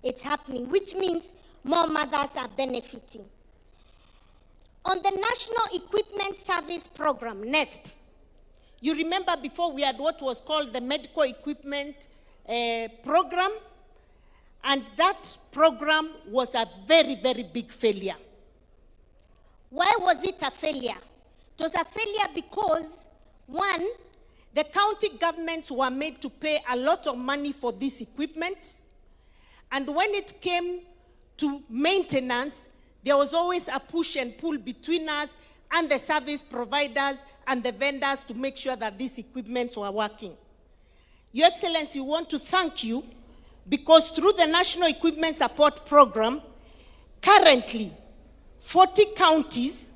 it's happening, which means more mothers are benefiting. On the National Equipment Service Program, NESP, you remember before we had what was called the Medical Equipment Program, and that program was a very, very big failure. Why was it a failure? It was a failure because, one, the county governments were made to pay a lot of money for this equipment, and when it came to maintenance, there was always a push and pull between us and the service providers and the vendors to make sure that these equipments were working. Your Excellency, we want to thank you because through the National Equipment Support Program, currently 40 counties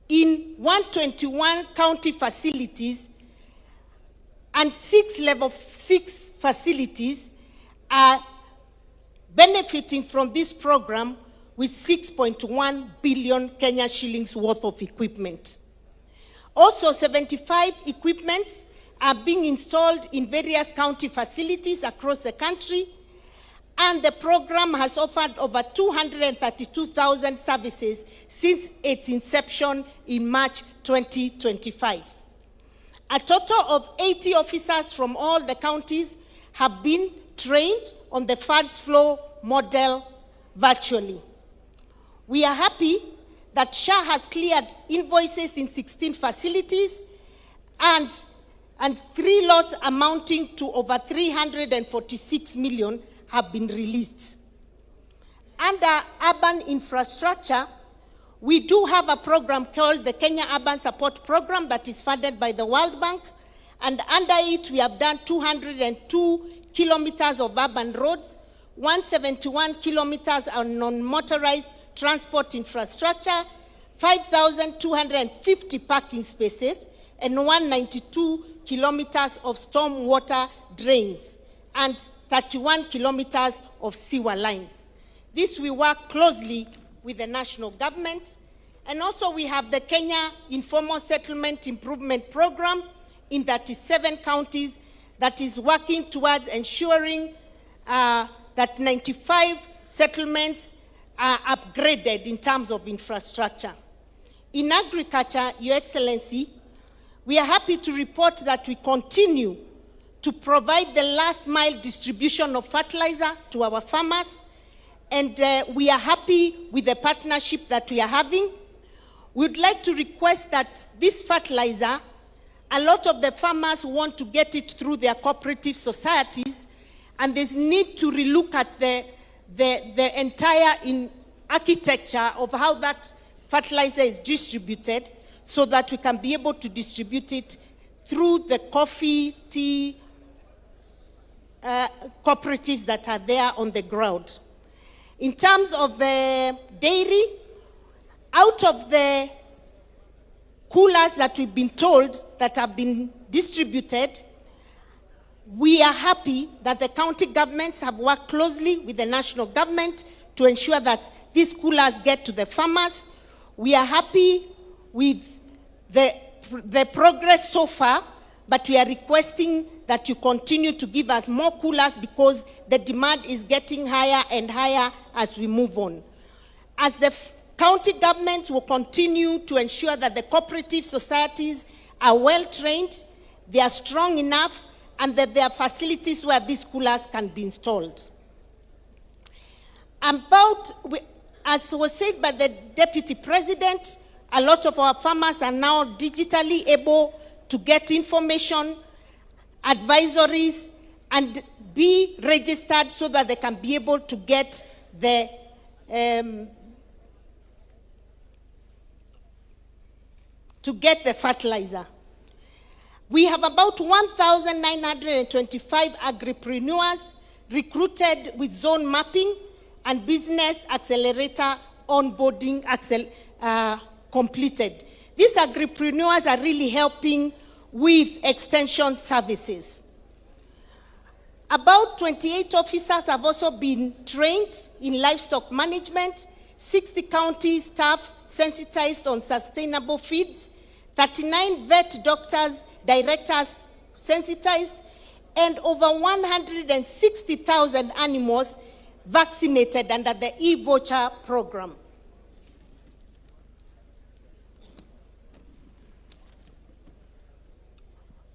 in 121 county facilities and 6 level 6 facilities are benefiting from this program with 6.1 billion Kenya shillings worth of equipment. Also, 75 equipments are being installed in various county facilities across the country, and the program has offered over 232,000 services since its inception in March 2025. A total of 80 officers from all the counties have been trained on the funds flow model virtually. We are happy that SHA has cleared invoices in 16 facilities and 3 lots amounting to over 346 million have been released. Under urban infrastructure, we do have a program called the Kenya Urban Support Program that is funded by the World Bank, and under it we have done 202 kilometers of urban roads, 171 kilometers on non-motorized transport infrastructure, 5,250 parking spaces, and 192 kilometers of storm water drains, and 31 kilometers of sewer lines. This we work closely with the national government, and also we have the Kenya Informal Settlement Improvement Program in 37 counties that is working towards ensuring that 95 settlements are upgraded in terms of infrastructure. In agriculture, Your Excellency, we are happy to report that we continue to provide the last mile distribution of fertilizer to our farmers, and we are happy with the partnership that we are having. We would like to request that this fertilizer, a lot of the farmers want to get it through their cooperative societies, and there's need to relook at the entire architecture of how that fertilizer is distributed so that we can be able to distribute it through the coffee, tea, cooperatives that are there on the ground. In terms of the dairy, out of the coolers that we've been told that have been distributed, we are happy that the county governments have worked closely with the national government to ensure that these coolers get to the farmers. We are happy with the progress so far, but we are requesting that you continue to give us more coolers because the demand is getting higher and higher as we move on. As the county governments will continue to ensure that the cooperative societies are well trained, they are strong enough, and that there are facilities where these coolers can be installed. As was said by the Deputy President, a lot of our farmers are now digitally able to get information, advisories, and be registered so that they can be able to get the fertilizer. We have about 1,925 agripreneurs recruited with zone mapping and business accelerator onboarding completed. These agripreneurs are really helping with extension services. About 28 officers have also been trained in livestock management, 60 county staff sensitized on sustainable feeds, 39 vet doctors, directors sensitized, and over 160,000 animals vaccinated under the e-voucher program.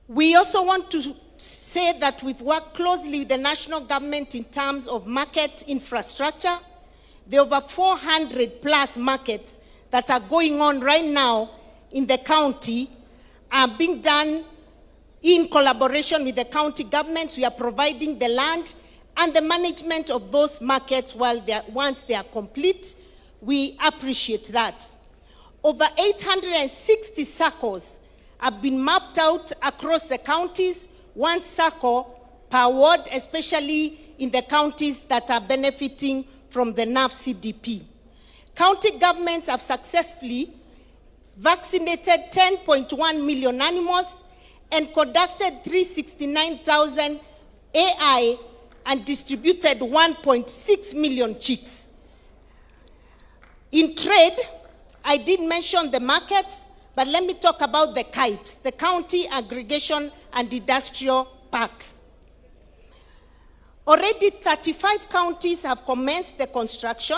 We also want to say that we've worked closely with the national government in terms of market infrastructure. There are over 400 plus markets that are going on right now in the county are being done in collaboration with the county governments. We are providing the land and the management of those markets once they are complete. We appreciate that. Over 860 circles have been mapped out across the counties, one circle per ward, especially in the counties that are benefiting from the NAF CDP. County governments have successfully vaccinated 10.1 million animals and conducted 369,000 AI and distributed 1.6 million chicks. In trade, I did mention the markets, but let me talk about the CAIPs, the County Aggregation and Industrial Parks. Already 35 counties have commenced the construction.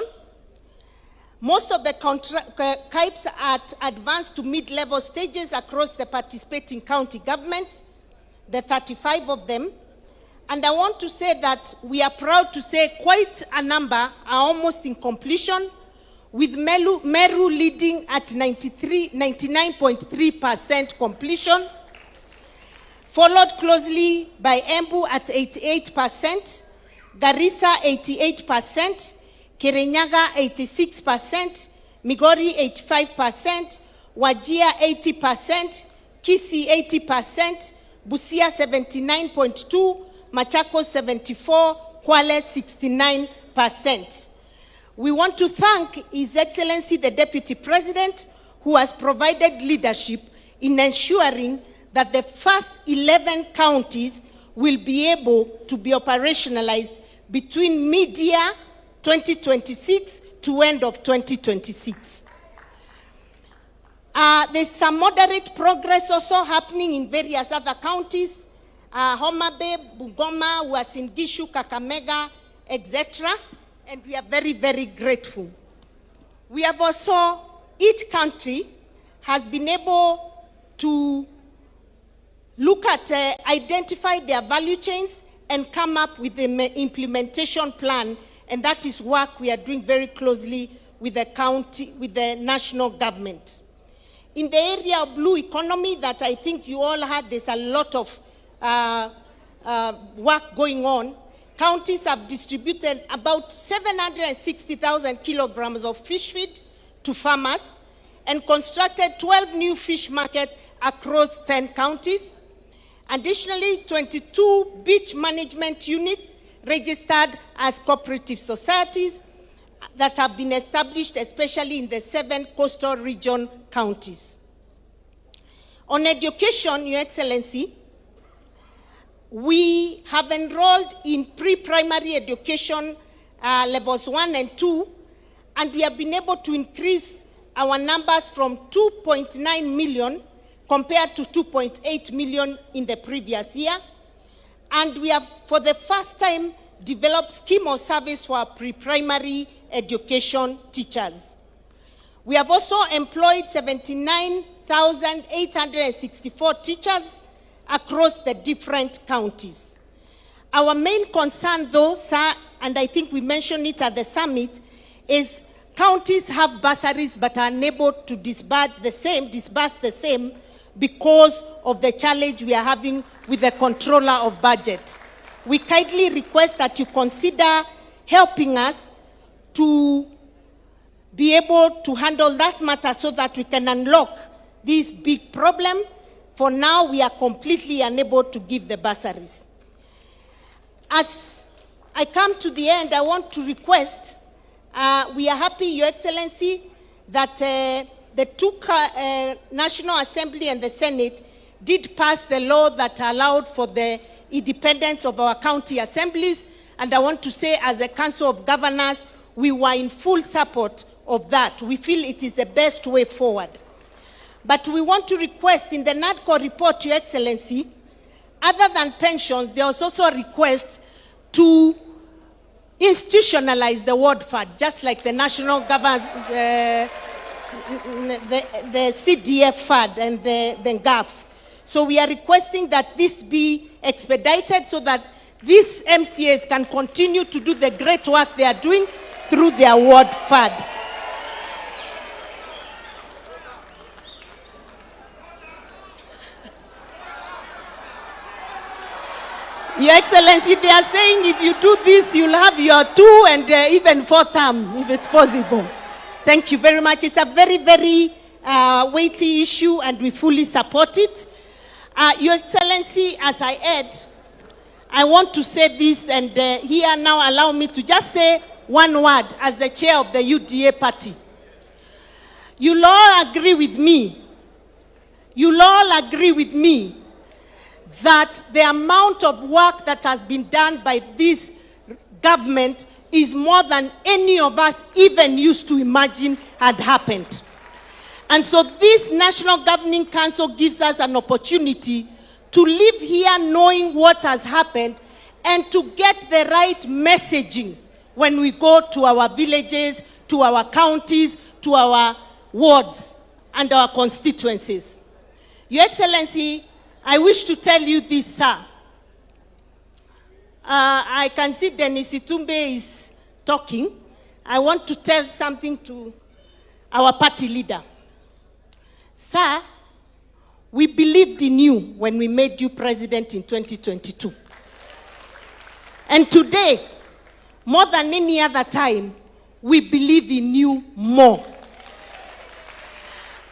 Most of the CAIPs are at advanced to mid-level stages across the participating county governments, the 35 of them. And I want to say that we are proud to say quite a number are almost in completion, with Meru leading at 99.3% completion, followed closely by Embu at 88%, Garissa 88%, Kirinyaga 86%, Migori 85%, Wajir 80%, Kisii 80%, Busia 79.2%, Machakos 74%, Kwale 69%. We want to thank His Excellency the Deputy President, who has provided leadership in ensuring that the first 11 counties will be able to be operationalized between mid-year 2026 to end of 2026. There's some moderate progress also happening in various other counties, Homa Bay, Bungoma, Uasin Gishu, Kakamega, etc. And we are very, very grateful. We have also, each country has been able to look at, identify their value chains and come up with the implementation plan. And that is work we are doing very closely with the county, with the national government. In the area of blue economy that I think you all had, there's a lot of work going on. Counties have distributed about 760,000 kilograms of fish feed to farmers and constructed 12 new fish markets across 10 counties. Additionally, 22 beach management units registered as cooperative societies that have been established, especially in the 7 coastal region counties. On education, Your Excellency, we have enrolled in pre-primary education levels 1 and 2, and we have been able to increase our numbers from 2.9 million compared to 2.8 million in the previous year. And we have, for the first time, developed scheme of service for our pre-primary education teachers. We have also employed 79,864 teachers across the different counties. Our main concern though, sir, and I think we mentioned it at the summit, is counties have bursaries but are unable to disburse the same because of the challenge we are having with the controller of budget. We kindly request that you consider helping us to be able to handle that matter so that we can unlock this big problem. For now, we are completely unable to give the bursaries. As I come to the end, I want to request, we are happy, Your Excellency, that the two National Assembly and the Senate did pass the law that allowed for the independence of our county assemblies. And I want to say, as a Council of Governors, we were in full support of that. We feel it is the best way forward. But we want to request in the NADCO report, Your Excellency, other than pensions, there was also a request to institutionalize the ward fund, just like the national government, the CDF fund and the GAF. So we are requesting that this be expedited so that these MCAs can continue to do the great work they are doing through their ward fund. Your Excellency, they are saying if you do this, you'll have your 2 and even 4 term, if it's possible. Thank you very much. It's a very, very weighty issue, and we fully support it. Your Excellency, as I add, I want to say this, and here now allow me to just say one word as the chair of the UDA party. You'll all agree with me. You'll all agree with me that the amount of work that has been done by this government is more than any of us even used to imagine had happened. And so this National Governing Council gives us an opportunity to live here knowing what has happened and to get the right messaging when we go to our villages, to our counties, to our wards and our constituencies. Your Excellency, I wish to tell you this, sir. I can see Dennis Itumbe is talking. I want to tell something to our party leader. Sir, we believed in you when we made you president in 2022. And today, more than any other time, we believe in you more.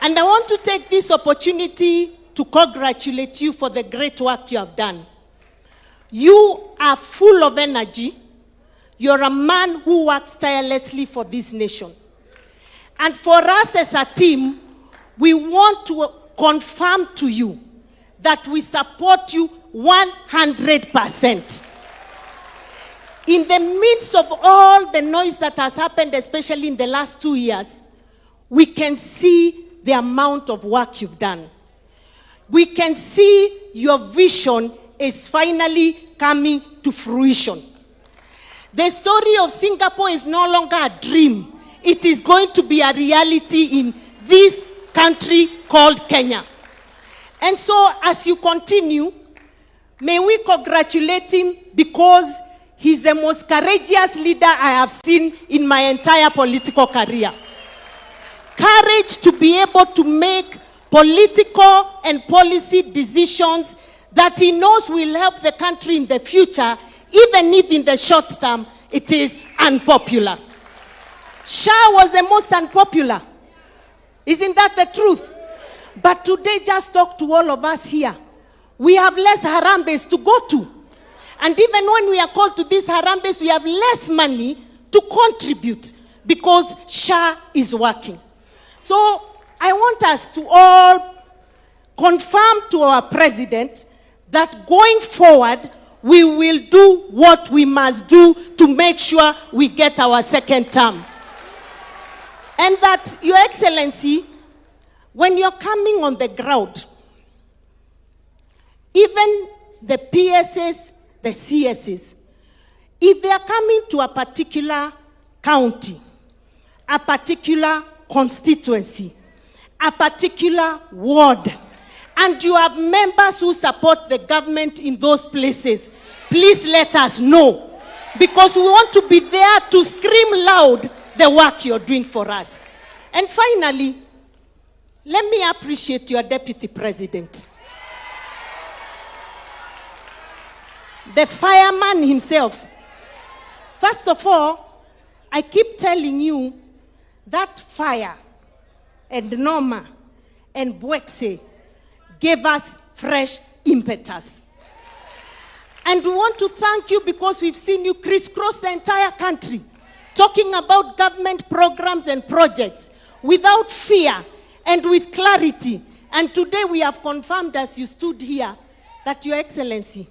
And I want to take this opportunity to congratulate you for the great work you have done. You are full of energy. You're a man who works tirelessly for this nation. And for us as a team, we want to confirm to you that we support you 100%. In the midst of all the noise that has happened, especially in the last 2 years, we can see the amount of work you've done. We can see your vision is finally coming to fruition. The story of Singapore is no longer a dream. It is going to be a reality in this country called Kenya. And so as you continue, may we congratulate him because he's the most courageous leader I have seen in my entire political career. Courage to be able to make political and policy decisions that he knows will help the country in the future, even if in the short term it is unpopular. Shah was the most unpopular. Isn't that the truth? But today, just talk to all of us here. We have less harambes to go to. And even when we are called to these harambes, we have less money to contribute because Shah is working. So I want us to all confirm to our president that going forward, we will do what we must do to make sure we get our second term. And that, Your Excellency, when you're coming on the ground, even the PSs, the CSs, if they are coming to a particular county, a particular constituency, a particular ward, and you have members who support the government in those places, please let us know, because we want to be there to scream loud the work you're doing for us. And finally, let me appreciate your deputy president. The fireman himself. First of all, I keep telling you that fire and Norma and Bwekse gave us fresh impetus. And we want to thank you because we've seen you crisscross the entire country, talking about government programs and projects without fear and with clarity. And today we have confirmed as you stood here that, Your Excellency,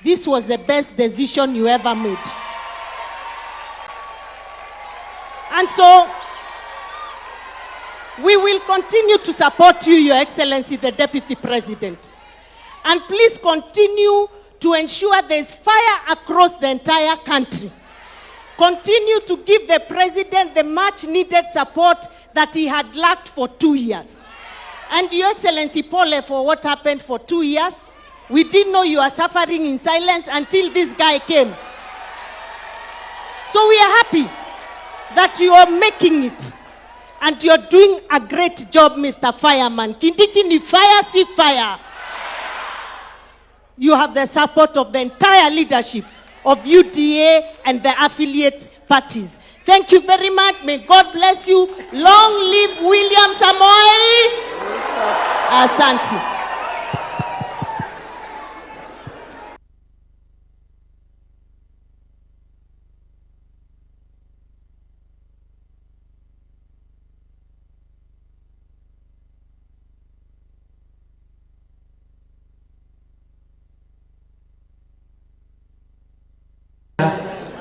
this was the best decision you ever made. And so we will continue to support you, Your Excellency, the Deputy President. And please continue to ensure there's fire across the entire country. continue to give the president the much needed support that he had lacked for 2 years. And Your Excellency, Paul, for what happened for 2 years, we didn't know you are suffering in silence until this guy came. So we are happy that you are making it. And you're doing a great job, Mr. Fireman. Kindiki ni fire, see fire. You have the support of the entire leadership of UDA and the affiliate parties. Thank you very much. May God bless you. Long live William Samoei. Asante.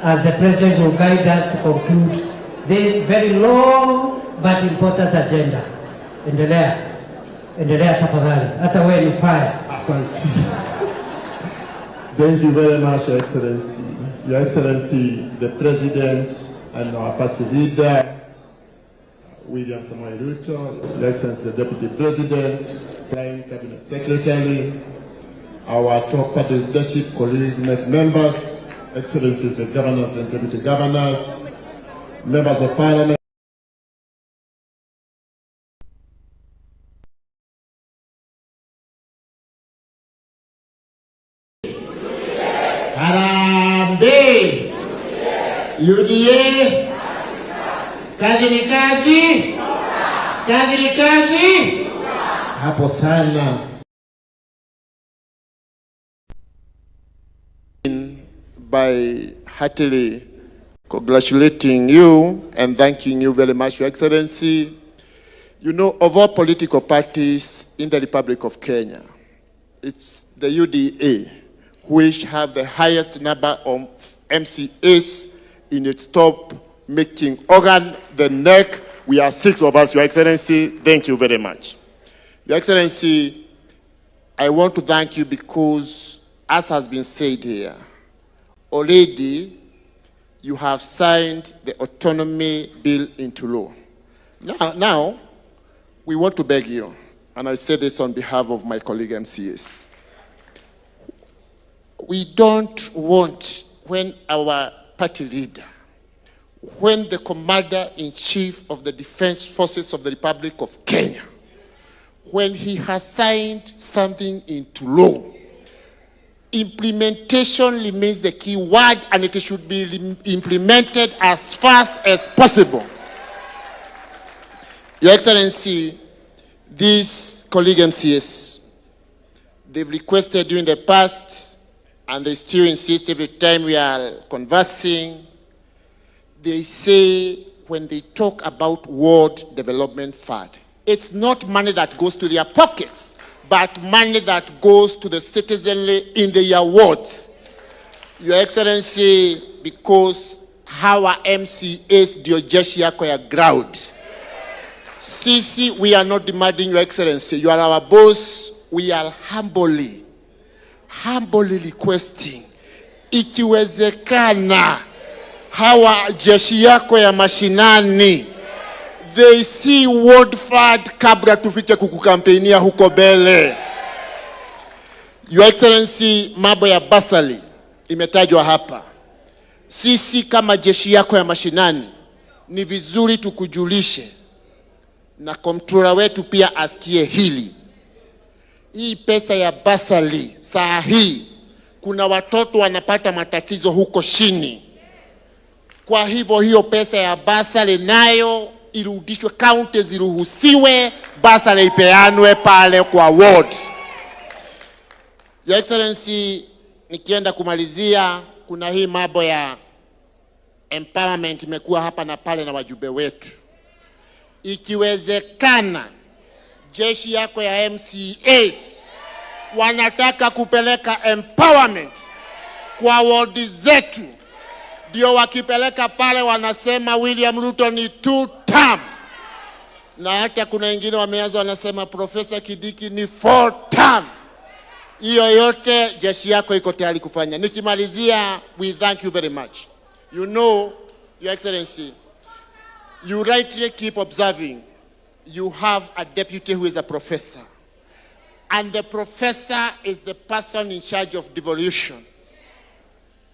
As the President will guide us to conclude this very long but important agenda. Endelea tafadhali. Hata wewe ni fire. Asante. Thank you very much, Your Excellency. Your Excellency, the President and our party leader, William Samoei Ruto, Your Excellency, the Deputy President, Prime Cabinet Secretary, our top party leadership, colleague members, Excellencies, the governors and deputy governors, members of parliament. Harambe! UDA! Kazi ni kazi! Kazi ni kazi! Hapo sana. By heartily congratulating you and thanking you very much, Your Excellency. You know, of all political parties in the Republic of Kenya, it's the UDA which have the highest number of MCAs in its top making organ, the neck. We are 6 of us, Your Excellency. Thank you very much. Your Excellency, I want to thank you because, as has been said here, already you have signed the autonomy bill into law. Now, we want to beg you, and I say this on behalf of my colleague MCAs. We don't want, when our party leader, when the Commander-in-Chief of the Defense Forces of the Republic of Kenya, when he has signed something into law, implementation remains the key word, and it should be implemented as fast as possible. Your Excellency, these colleague MCAs, they've requested during the past, and they still insist every time we are conversing, they say when they talk about World Development Fund, it's not money that goes to their pockets, but money that goes to the citizenry in the awards. Your Excellency, because our MCAs ndio jeshi yako ya ground. Sisi, we are not demanding, Your Excellency. You are our boss. We are humbly requesting, ikiwezekana, hawa jeshi yako ya mashinani, they see World Fund kabla tufike kukukampenia huko mbele. Your Excellency, mambo ya basali imetajwa hapa. Sisi kama jeshi yako ya mashinani, ni vizuri tukujulishe, na komptura wetu pia asikie hili. Hii pesa ya basali, saa hii, kuna watoto wanapata matatizo huko chini. Kwa hivyo hiyo pesa ya basali nayo irudishwe, kaunti ziruhusiwe, basali ipeanwe pale kwa ward. Your Excellency, nikienda kumalizia, kuna hii mambo ya empowerment imekuwa hapa na pale na wajumbe wetu. Ikiwezekana, jeshi yako ya MCAs wanataka kupeleka empowerment kwa ward zetu, ndio wakipeleka pale wanasema William Ruto ni 2 term. Na hata kuna wengine wameanza wanasema Professor Kindiki ni 4 term. Hiyo yote jeshi yako iko tayari kufanya. Nikimalizia, we thank you very much. You know, Your Excellency, you rightly keep observing you have a deputy who is a professor. And the professor is the person in charge of devolution.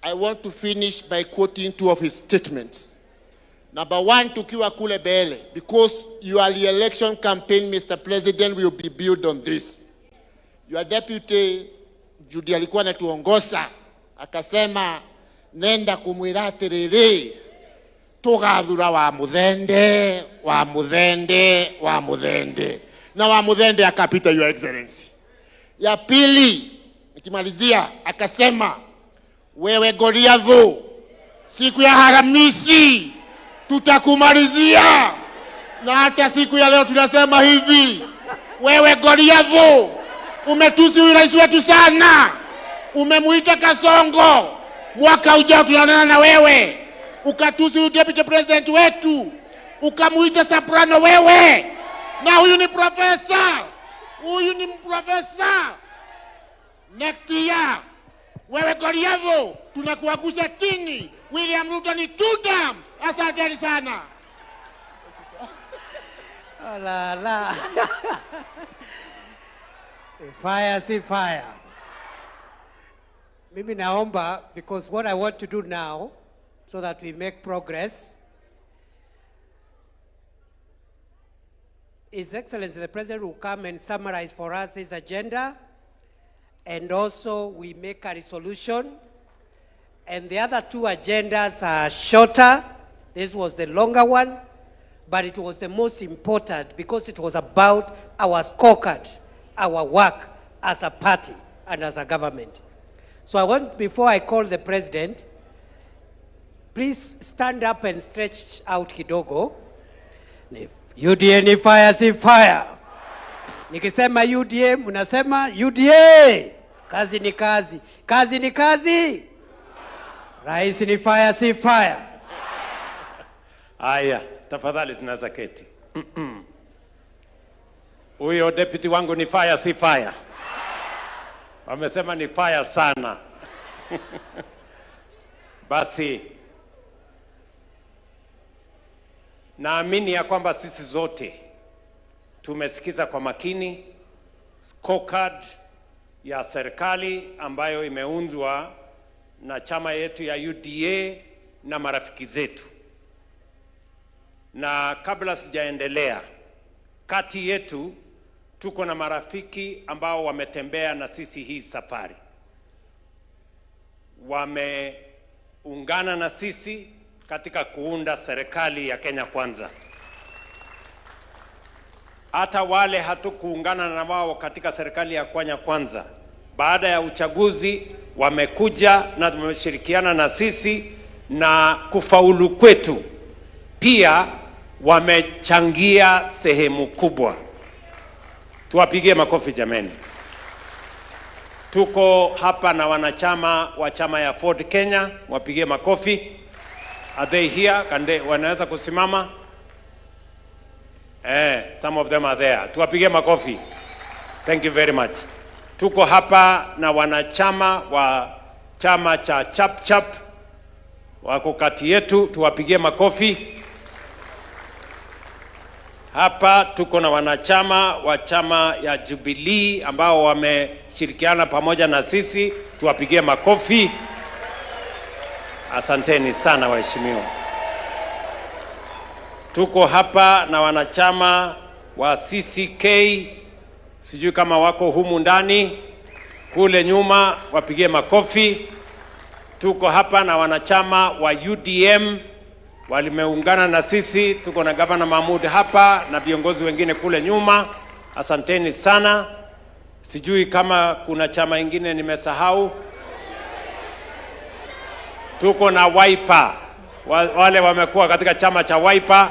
I want to finish by quoting two of his statements. Number one, tukiwa kule Bele, because your election campaign, Mr. President, will be built on this. Your deputy, Judy alikuwa anatuongoza, akasema, nenda kumwira tiriri, tugathura wa muthende, wa muthende, wa muthende. Na wa muthende akapita, Your Excellency. Ya pili, nikimalizia, akasema, wewe Goliath, siku ya Haramisi, tutakumalizia. Na hata siku ya leo tunasema hivi, wewe Goliath, umetusi huyu rais wetu sana. Umemuita Kasongo. Mwaka ujao tunaonana na wewe. Ukatusi huyu deputy president wetu. Ukamuita Soprano wewe. Na huyu ni professor. Huyu ni professor. Next year, wewe Goliath, tunakuangusha tini. William Ruto ni tutam. Asanteni sana. Oh, la la. Fire, see fire. Mimi naomba, because what I want to do now, so that we make progress, His Excellency the President will come and summarize for us this agenda, and also we make a resolution. And the other two agendas are shorter. This was the longer one, but it was the most important because it was about our scorecard, our work as a party and as a government. So I want, before I call the President, please stand up and stretch out kidogo. UDA ni fire, si fire. Nikisema UDA, munasema UDA. Kazi ni kazi. Kazi ni kazi. Rais ni fire, si fire. Aya, tafadhali tunaweza keti. Huyo deputy wangu ni fire, si fire. Wamesema ni fire sana. Basi, naamini ya kwamba sisi zote tumesikiza kwa makini scorecard ya serikali ambayo imeundwa na chama yetu ya UDA na marafiki zetu. Na kabla sijaendelea, kati yetu tuko na marafiki ambao wametembea na sisi hii safari. Wameungana na sisi katika kuunda serikali ya Kenya Kwanza. Hata wale hatukuungana na wao katika serikali ya Kenya Kwanza, baada ya uchaguzi wamekuja na wameshirikiana na sisi, na kufaulu kwetu pia wamechangia sehemu kubwa. Tuwapigie makofi jameni. Tuko hapa na wanachama wa chama ya Ford Kenya, wapigie makofi. Are they here? Wanaweza kusimama? Some of them are there. Tuwapigie makofi. Thank you very much. Tuko hapa na wanachama wa chama cha Chap Chap wako kati yetu, tuwapigie makofi. Hapa tuko na wanachama wa chama ya Jubilee ambao wameshirikiana pamoja na sisi, tuwapigie makofi. Asanteni sana waheshimiwa. Tuko hapa na wanachama wa CCK, sijui kama wako humu ndani, kule nyuma, wapigie makofi. Tuko hapa na wanachama wa UDM, walimeungana na sisi. Tuko na Gavana Mahmud hapa na viongozi wengine kule nyuma. Asanteni sana. Sijui kama kuna chama ingine nimesahau. Tuko na Wiper, wale wamekuwa katika chama cha Wiper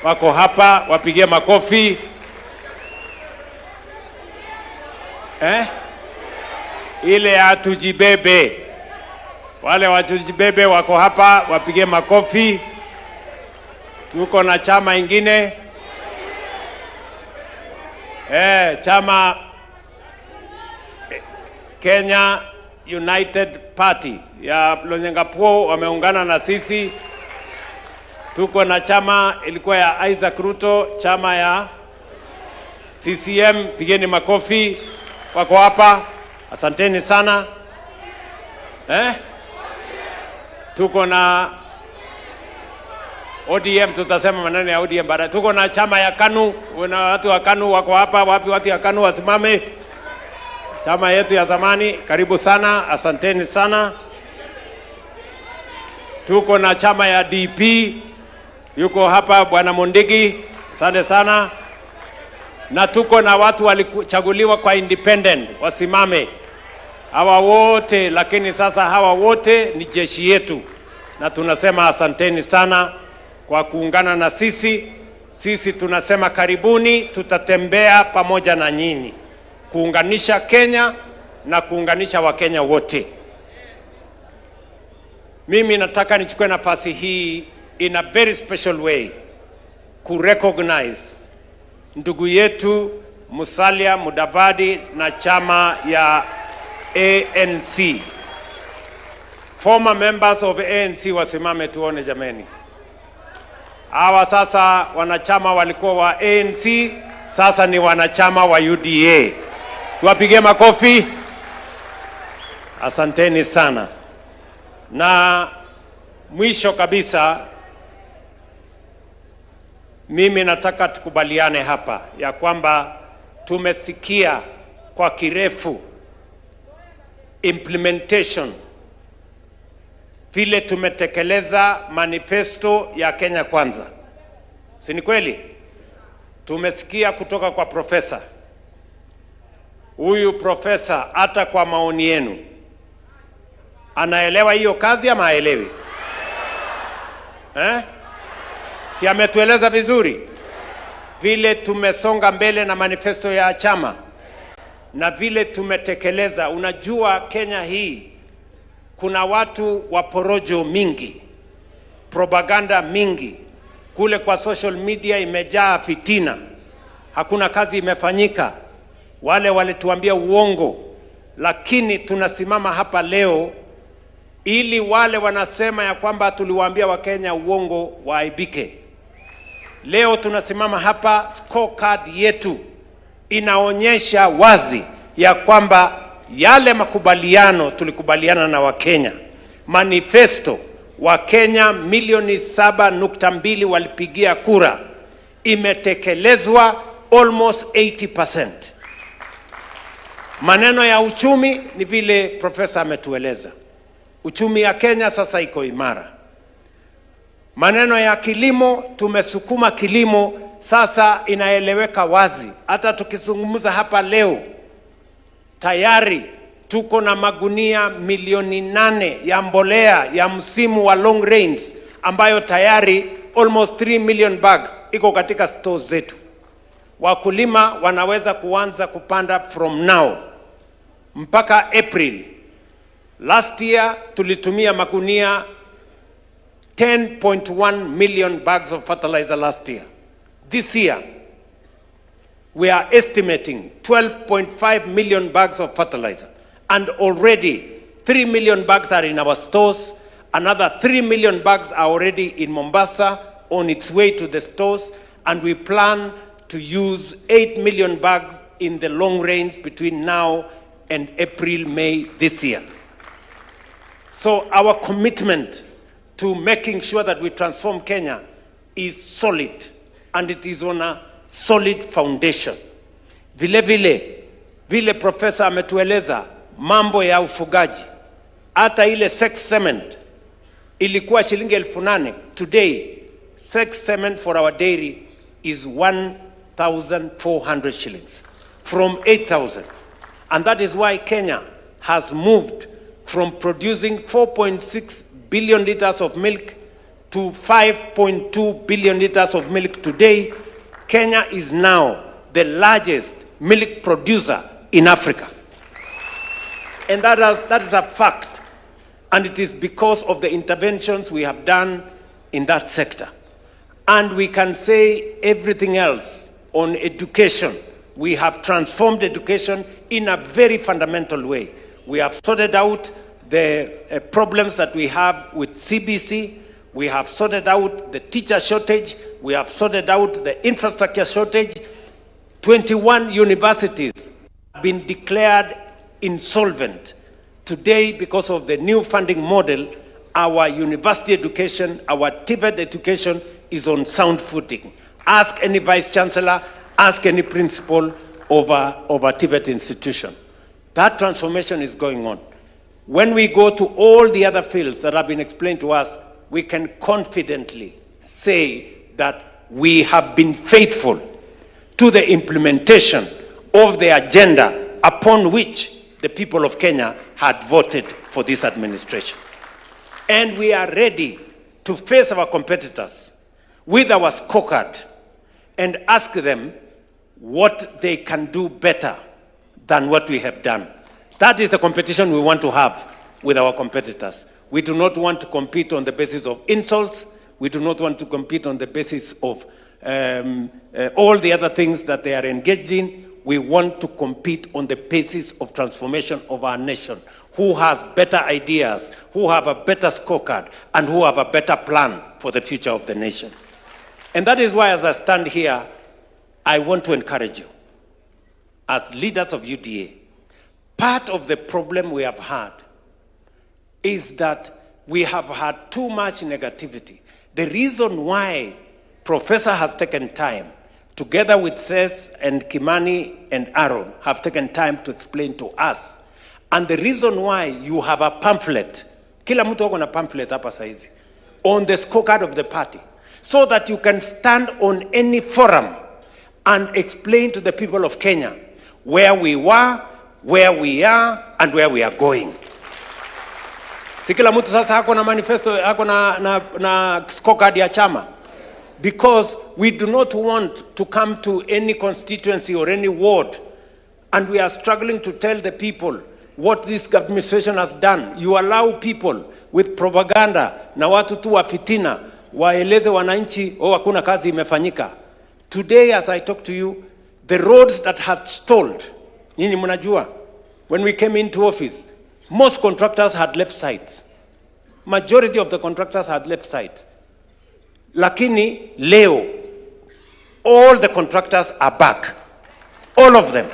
wako hapa, wapigie makofi. Ile ya tujibebe, wale watujibebe wako hapa, wapigie makofi. Tuko na chama ingine, chama Kenya United Party ya Lonyengapuo wameungana na sisi. tuko na chama ilikuwa ya Isaac Ruto, chama ya CCM, pigeni makofi, wako hapa, asanteni sana. Tuko na ODM, tutasema maneno ya ODM baadaye. Tuko na chama ya KANU, na watu wa KANU wako hapa. Wapi watu ya KANU wasimame? Chama yetu ya zamani, karibu sana, asanteni sana. Tuko na chama ya DP, yuko hapa bwana Kindiki, asante sana. Na tuko na watu walichaguliwa kwa independent, wasimame. Hawa wote, lakini sasa hawa wote ni jeshi yetu. Na tunasema asanteni sana kwa kuungana na sisi. Sisi tunasema karibuni, tutatembea pamoja na nyinyi kuunganisha Kenya na kuunganisha Wakenya wote. Mimi nataka nichukue nafasi hii in a very special way kurecognize ndugu yetu Musalia Mudavadi na chama ya ANC. Former members of ANC wasimame tuone jameni. Hawa sasa wanachama walikuwa wa ANC, sasa ni wanachama wa UDA. Tuwapigie makofi. Asanteni sana. Na mwisho kabisa, mimi nataka tukubaliane hapa ya kwamba tumesikia kwa kirefu implementation, vile tumetekeleza manifesto ya Kenya Kwanza. Si ni kweli? Tumesikia kutoka kwa profesa. Huyu profesa hata kwa maoni yenu anaelewa hiyo kazi ama haelewi? Si ametueleza vizuri vile tumesonga mbele na manifesto ya chama na vile tumetekeleza. Unajua Kenya hii kuna watu wa porojo mingi, propaganda mingi, kule kwa social media imejaa fitina, hakuna kazi imefanyika, wale walituambia uongo. Lakini tunasimama hapa leo ili wale wanasema ya kwamba tuliwaambia Wakenya uongo waaibike. Leo tunasimama hapa, scorecard yetu inaonyesha wazi ya kwamba yale makubaliano tulikubaliana na Wakenya, manifesto Wakenya milioni 7.2 walipigia kura, imetekelezwa almost 80%. Maneno ya uchumi ni vile profesa ametueleza. Uchumi ya Kenya sasa iko imara. Maneno ya kilimo, tumesukuma kilimo sasa inaeleweka wazi. Hata tukizungumza hapa leo, tayari tuko na magunia milioni 8 ya mbolea ya msimu wa long range, ambayo tayari almost 3 million bags iko katika stores zetu. Wakulima wanaweza kuanza kupanda from now mpaka April. Last year tulitumia magunia 10.1 million bags of fertilizer last year. This year we are estimating 12.5 million bags of fertilizer, and already 3 million bags are in our stores. Another 3 million bags are already in Mombasa on its way to the stores, and we plan to use 8 million bags in the long range between now and April, May this year. So our commitment to making sure that we transform Kenya is solid, and it is on a solid foundation. Vile profesa ametueleza mambo ya ufugaji, hata ile sex cement ilikuwa shilingi 8,000. Today sex cement for our dairy is 1,400 shillings from 8,000. And that is why Kenya has moved from producing 4.6 billion liters of milk to 5.2 billion liters of milk today. Kenya is now the largest milk producer in Africa. And that is a fact. And it is because of the interventions we have done in that sector. And we can say everything else on education. We have transformed education in a very fundamental way. We have sorted out the problems that we have with CBC. We have sorted out the teacher shortage. We have sorted out the infrastructure shortage. 21 universities have been declared insolvent. Today, because of the new funding model, our university education, our TVET education is on sound footing. Ask any vice chancellor, ask any principal over TVET institution. That transformation is going on. When we go to all the other fields that have been explained to us, we can confidently say that we have been faithful to the implementation of the agenda upon which the people of Kenya had voted for this administration. And we are ready to face our competitors with our scorecard and ask them what they can do better than what we have done. That is the competition we want to have with our competitors. We do not want to compete on the basis of insults. We do not want to compete on the basis of all the other things that they are engaged in. We want to compete on the basis of transformation of our nation. Who has better ideas, who have a better scorecard, and who have a better plan for the future of the nation. And that is why, as I stand here, I want to encourage you, as leaders of UDA, part of the problem we have had is that we have had too much negativity. The reason why Professor has taken time, together with Seth and Kimani and Aaron, have taken time to explain to us, and the reason why you have a pamphlet, kila mtu wako na pamphlet hapa saizi, on the scorecard of the party, so that you can stand on any forum and explain to the people of Kenya where we were, where we are, and where we are going. Si kila mtu sasa hako na manifesto, hako na scorecard ya chama. Because we do not want to come to any constituency or any ward and we are struggling to tell the people what this administration has done. You allow people with propaganda na watu tu wa fitina waeleze wananchi hakuna kazi imefanyika. Today, as I talk to you, the roads that had stalled, nyinyi mnajua, when we came into office, most contractors had left sites. Majority of the contractors had left sites. Lakini leo, all the contractors are back. All of them.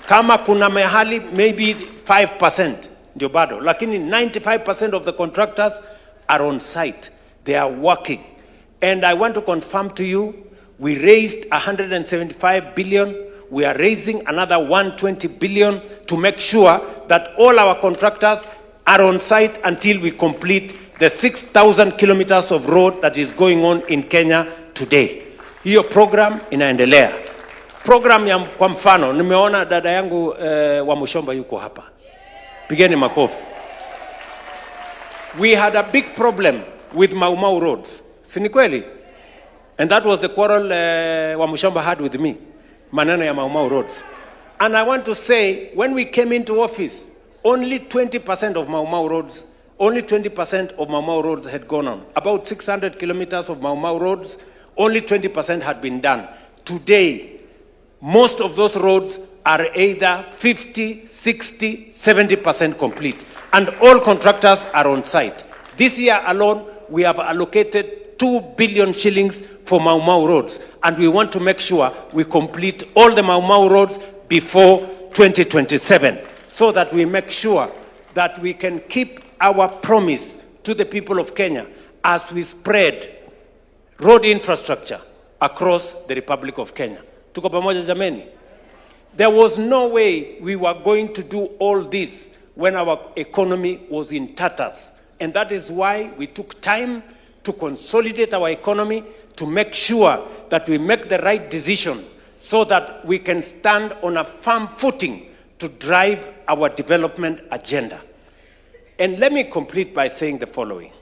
Kama kuna mahali, maybe 5% ndio bado. Lakini 95% of the contractors are on site. They are working. And I want to confirm to you, we raised 175 billion. We are raising another 120 billion to make sure that all our contractors are on site until we complete the 6,000 kilometers of road that is going on in Kenya today. Hiyo program inaendelea. Program ya kwa mfano, nimeona dada yangu wa Mushomba yuko hapa. Pigeni makofi. We had a big problem with Mau Mau roads. Si ni kweli? And that was the quarrel wa Mushomba had with me. Maneno ya Mau Mau roads. And I want to say, when we came into office, only 20% of Mau Mau roads, only 20% of Mau Mau roads had gone on. About 600 kilometers of Mau Mau roads, only 20% had been done. Today, most of those roads are either 50, 60, 70% complete. And all contractors are on site. This year alone, we have allocated 2 billion shillings for Mau Mau roads. And we want to make sure we complete all the Mau Mau roads before 2027. So that we make sure that we can keep our promise to the people of Kenya as we spread road infrastructure across the Republic of Kenya. Tuko pamoja jameni? There was no way we were going to do all this when our economy was in tatters. And that is why we took time to consolidate our economy, to make sure that we make the right decision so that we can stand on a firm footing to drive our development agenda. And let me complete by saying the following.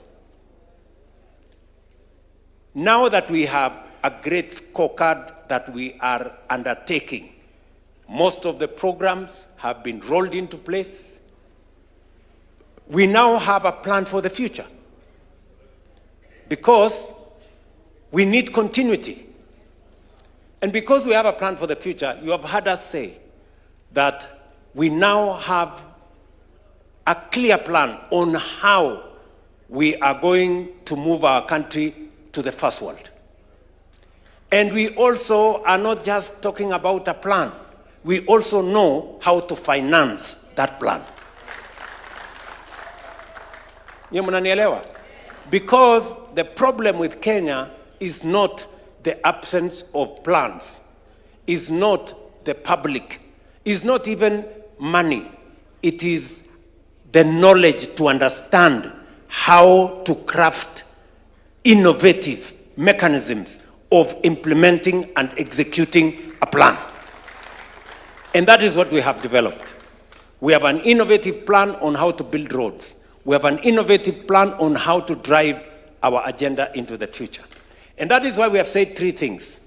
Now that we have a great scorecard that we are undertaking, most of the programs have been rolled into place. We now have a plan for the future because we need continuity. And because we have a plan for the future, you have heard us say that we now have a clear plan on how we are going to move our country to the first world. And we also are not just talking about a plan. We also know how to finance that plan. Nyie mnanielewa? Because the problem with Kenya is not the absence of plans, is not the public, is not even money. It is the knowledge to understand how to craft innovative mechanisms of implementing and executing a plan. And that is what we have developed. We have an innovative plan on how to build roads. We have an innovative plan on how to drive our agenda into the future. And that is why we have said three things.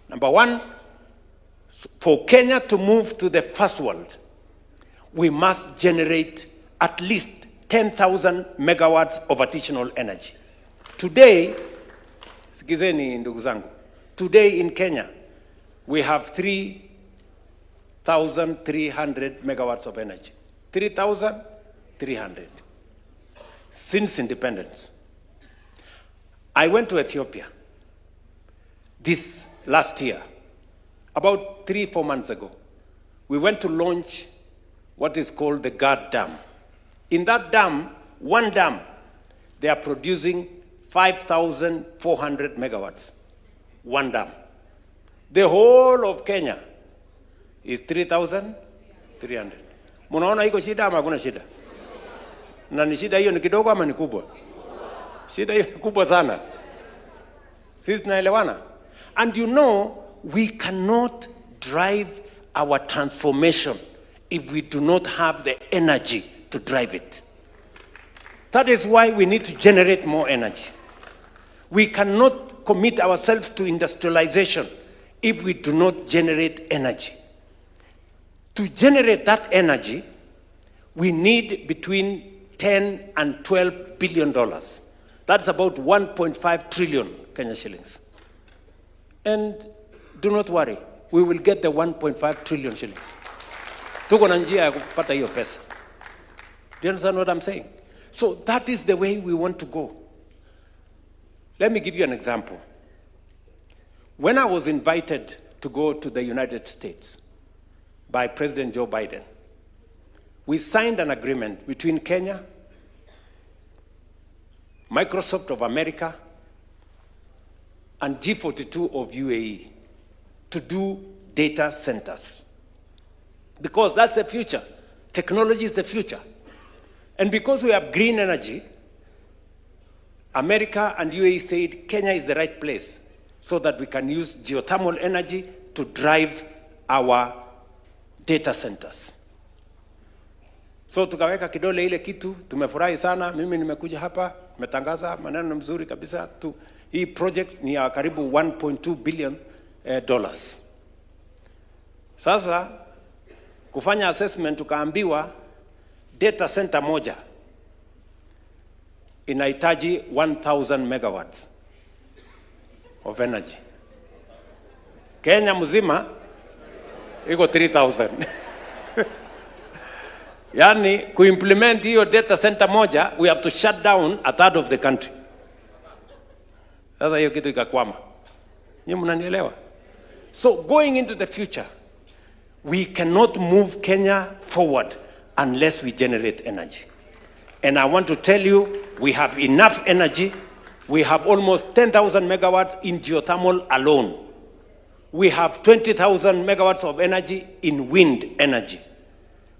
Number one, for Kenya to move to the first world, we must generate at least 10,000 megawatts of additional energy. Today, sikizeni ndugu zangu, today in Kenya, we have 3,300 megawatts of energy. 3,300 since independence. I went to Ethiopia this last year, about 3-4 months ago. We went to launch what is called the Gad Dam. In that dam, one dam, they are producing 5,400 megawatts. One dam. The whole of Kenya is 3,300. Munaona iko shida ama hakuna shida? Na ni shida hiyo ni kidogo ama ni kubwa? Shida hiyo ni kubwa sana. Sisi tunaelewana? And you know, we cannot drive our transformation if we do not have the energy to drive it. That is why we need to generate more energy. We cannot commit ourselves to industrialization if we do not generate energy. To generate that energy, we need between 10 and 12 billion dollars. That's about 1.5 trillion Kenya shillings. And do not worry, we will get the 1.5 trillion shillings. Tuko na njia ya kupata hiyo pesa. Do you understand what I'm saying? So that is the way we want to go. Let me give you an example. When I was invited to go to the United States by President Joe Biden, we signed an agreement between Kenya, Microsoft of America, and G42 of UAE to do data centers. Because that's the future. Technology is the future. And because we have green energy, America and UAE said Kenya is the right place so that we can use geothermal energy to drive our data centers. So tukaweka kidole ile kitu, tumefurahi sana. Mimi nimekuja hapa, nimetangaza maneno mzuri kabisa tu. Hii project ni ya karibu 1.2 billion dollars. Sasa kufanya assessment tukaambiwa data center moja inahitaji 1,000 megawatts of energy. Kenya mzima iko 3,000. Yani kuimplement hiyo data center moja, we have to shut down a third of the country. Sasa hiyo kitu ikakwama. Nyinyi mnanielewa? So going into the future, we cannot move Kenya forward unless we generate energy. And I want to tell you, we have enough energy. We have almost 10,000 megawatts in geothermal alone. We have 20,000 megawatts of energy in wind energy.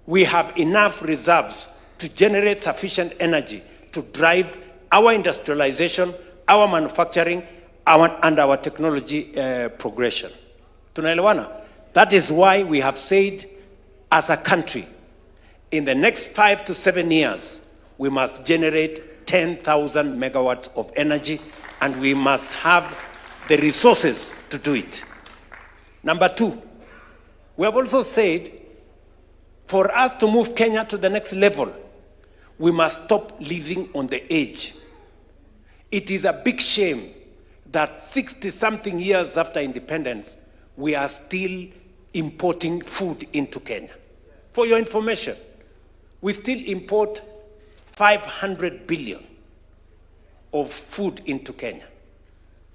We have enough reserves to generate sufficient energy to drive our industrialization, our manufacturing, and our technology progression. Tunaelewana? That is why we have said, as a country, in the next 5 to 7 years, we must generate 10,000 megawatts of energy, and we must have the resources to do it. Number two, we have also said, for us to move Kenya to the next level, we must stop living on the edge. It is a big shame that 60-something years after independence, we are still importing food into Kenya. For your information, we still import 500 billion of food into Kenya.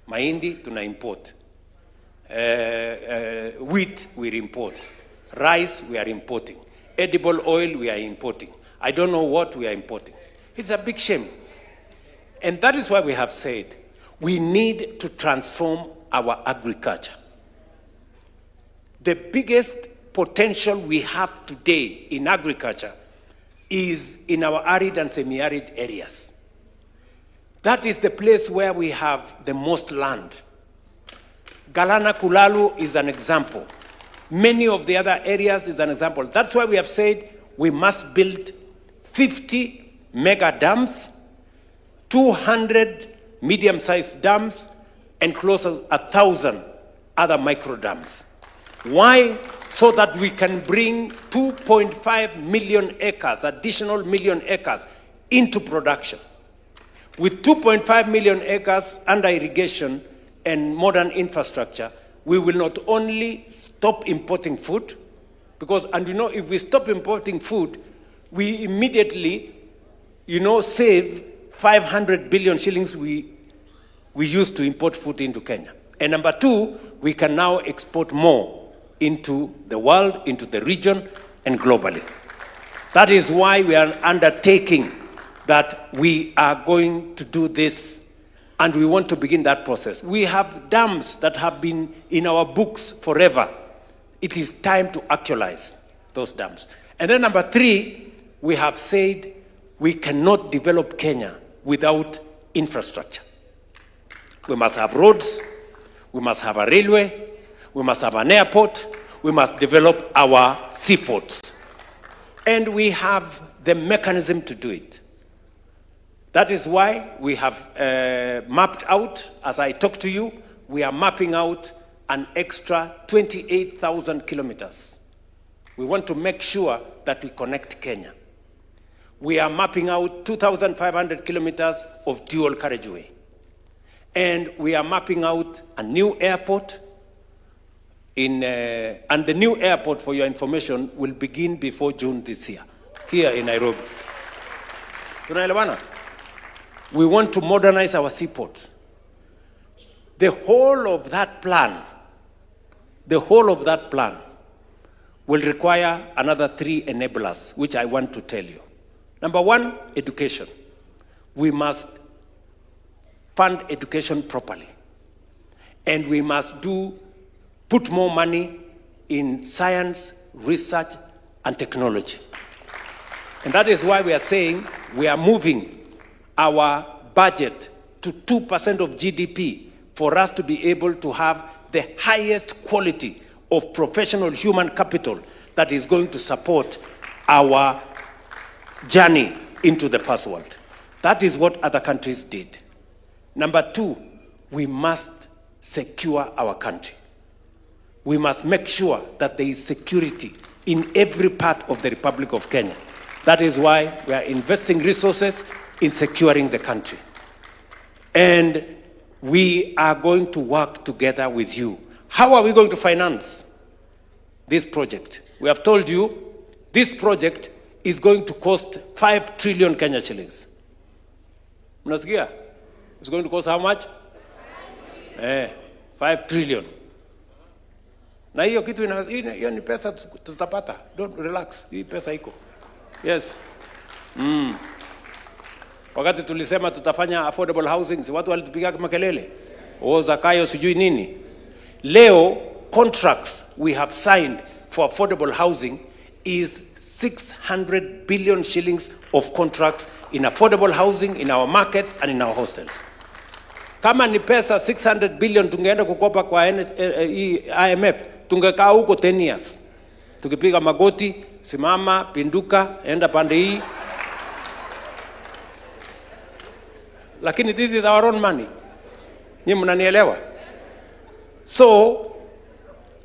Mahindi tuna import. Wheat we import. Rice we are importing. Edible oil we are importing. I don't know what we are importing. It's a big shame. And that is why we have said we need to transform our agriculture. The biggest potential we have today in agriculture is in our arid and semi-arid areas. That is the place where we have the most land. Galana Kulalu is an example. Many of the other areas is an example. That's why we have said we must build 50 mega dams, 200 medium-sized dams, and close to 1,000 other micro dams. Why? So that we can bring 2.5 million acres, additional million acres, into production. With 2.5 million acres under irrigation and modern infrastructure, we will not only stop importing food, because, and you know, if we stop importing food, we immediately, save 500 billion shillings we used to import food into Kenya. And number two, we can now export more into the world, into the region, and globally. That is why we are undertaking that we are going to do this, and we want to begin that process. We have dams that have been in our books forever. It is time to actualize those dams. And then number three, we have said we cannot develop Kenya without infrastructure. We must have roads, we must have a railway, we must have an airport, we must develop our seaports. And we have the mechanism to do it. That is why we have mapped out, as I talk to you, we are mapping out an extra 28,000 kilometers. We want to make sure that we connect Kenya. We are mapping out 2,500 kilometers of dual carriageway. And we are mapping out a new airport and the new airport, for your information, will begin before June this year, here in Nairobi. Tunaelewana? We want to modernize our seaports. The whole of that plan will require another 3 enablers, which I want to tell you. Number one, education. We must fund education properly. And we must put more money in science, research, and technology. And that is why we are saying we are moving our budget to 2% of GDP for us to be able to have the highest quality of professional human capital that is going to support our journey into the first world. That is what other countries did. Number two, we must secure our country. We must make sure that there is security in every part of the Republic of Kenya. That is why we are investing resources in securing the country. And we are going to work together with you. How are we going to finance this project? We have told you this project is going to cost 5 trillion Kenya shillings. Mnasikia? It's going to cost how much? 5 trillion. Na hiyo kitu hiyo ni pesa tutapata. Don't relax. Hii pesa iko. Yes. Wakati tulisema tutafanya affordable housing, si watu walitupiga makelele. Zakayo sijui nini. Leo contracts we have signed for affordable housing is 600 billion shillings of contracts in affordable housing in our markets and in our hostels. Kama ni pesa 600 billion tungeenda kukopa kwa IMF, tungekaa huko 10 years. Tukipiga magoti, simama, pinduka, enda pande hii. Lakini this is our own money. Nyinyi mnanielewa? So,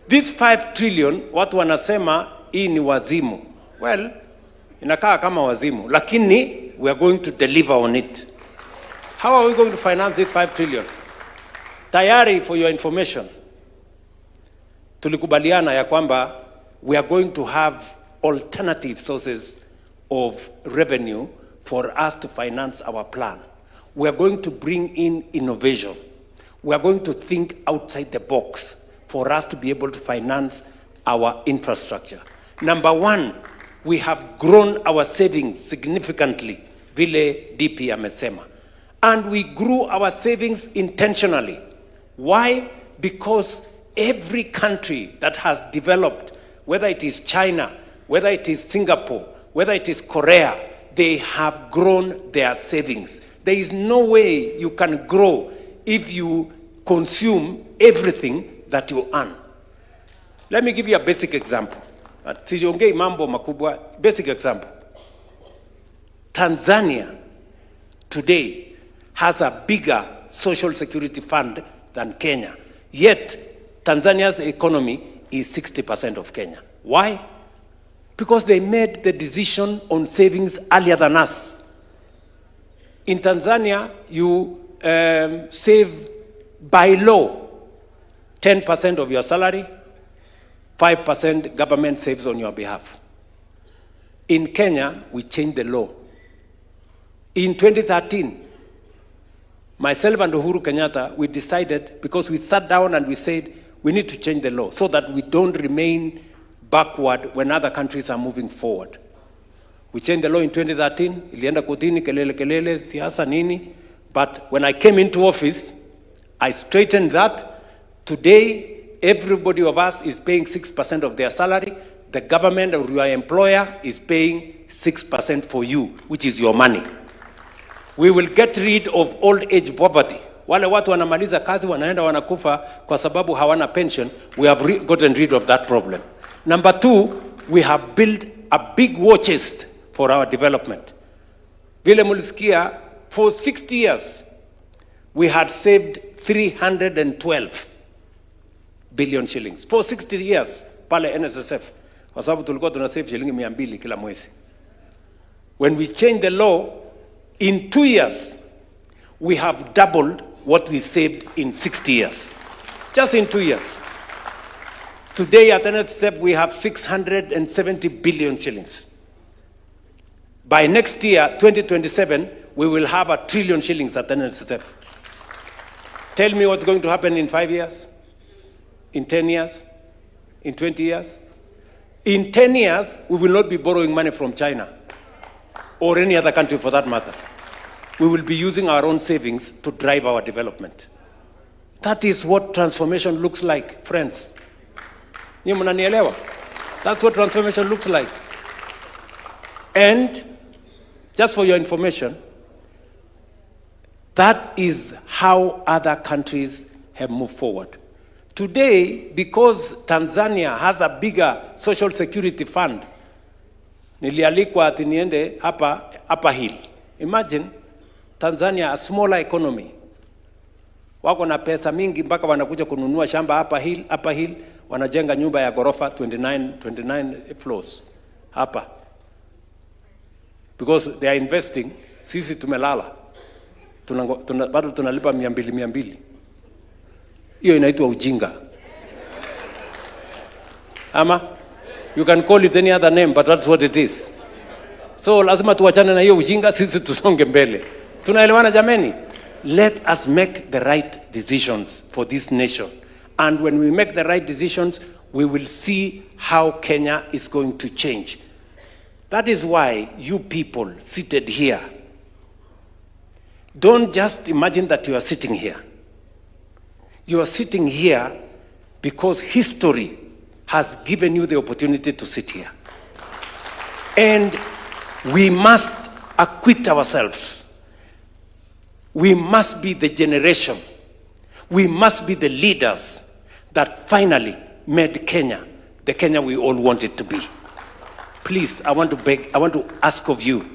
this 5 trillion, watu wanasema hii ni wazimu. Well, inakaa kama wazimu. Lakini, we are going to deliver on it. How are we going to finance this 5 trillion? Tayari, for your information, tulikubaliana ya kwamba we are going to have alternative sources of revenue for us to finance our plan. We are going to bring in innovation. We are going to think outside the box for us to be able to finance our infrastructure. Number one, we have grown our savings significantly, vile DP amesema. And we grew our savings intentionally. Why? Because every country that has developed, whether it is China, whether it is Singapore, whether it is Korea, they have grown their savings. There is no way you can grow if you consume everything that you earn. Let me give you a basic example. Siongei mambo makubwa. Basic example. Tanzania today has a bigger social security fund than Kenya. Yet, Tanzania's economy is 60% of Kenya. Why? Because they made the decision on savings earlier than us. In Tanzania, you save by law 10% of your salary, 5% government saves on your behalf. In Kenya, we changed the law. In 2013, myself and Uhuru Kenyatta, we decided, because we sat down and we said, we need to change the law so that we don't remain backward when other countries are moving forward. We changed the law in 2013, ilienda kotini, kelele, siasa nini. But when I came into office, I straightened that. Today, everybody of us is paying 6% of their salary. The government or your employer is paying 6% for you, which is your money. We will get rid of old age poverty. Wale watu wanamaliza kazi wanaenda wanakufa kwa sababu hawana pension. We have gotten rid of that problem. Number two, we have built a big war chest for our development. Vile mulisikia, for 60 years, we had saved 312 billion shillings. For 60 years, pale NSSF. Kwa sababu tulikuwa tunasave shilingi 200 kila mwezi. When we changed the law, in 2 years, we have doubled what we saved in 60 years. Just in 2 years. Today at NSSF, we have 670 billion shillings. By next year, 2027, we will have 1 trillion shillings at NSSF. Tell me what's going to happen in 5 years, in 10 years, in 20 years. In 10 years, we will not be borrowing money from China or any other country for that matter. We will be using our own savings to drive our development. That is what transformation looks like, friends. Nyinyi mnanielewa? That's what transformation looks like. And just for your information, that is how other countries have moved forward. Today, because Tanzania has a bigger social security fund, nilialikwa ati niende hapa hill. Imagine Tanzania, a smaller economy. Wako na pesa mingi mpaka wanakuja kununua shamba hapa hill, wanajenga nyumba ya gorofa 29 floors hapa. Because they are investing, sisi tumelala. Bado tunalipa 200. Hiyo inaitwa ujinga. Ama you can call it any other name, but that's what it is. So lazima tuachane na hiyo ujinga, sisi tusonge mbele. Tunaelewana jameni? Let us make the right decisions for this nation. And when we make the right decisions, we will see how Kenya is going to change. That is why you people seated here, don't just imagine that you are sitting here. You are sitting here because history has given you the opportunity to sit here. And we must acquit ourselves. We must be the generation. We must be the leaders that finally made Kenya the Kenya we all want it to be. Please, I want to ask of you.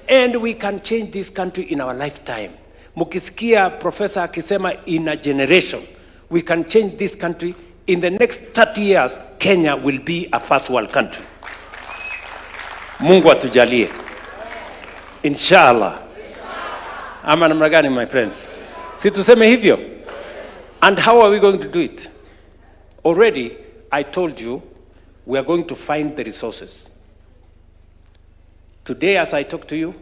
And we can change this country in our lifetime. Mukisikia Professor akisema in a generation, we can change this country. In the next 30 years, Kenya will be a first world country. Mungu atujalie. Inshallah. Ama namna gani, my friends? Si tuseme hivyo? And how are we going to do it? Already, I told you, we are going to find the resources. Today, as I talk to you,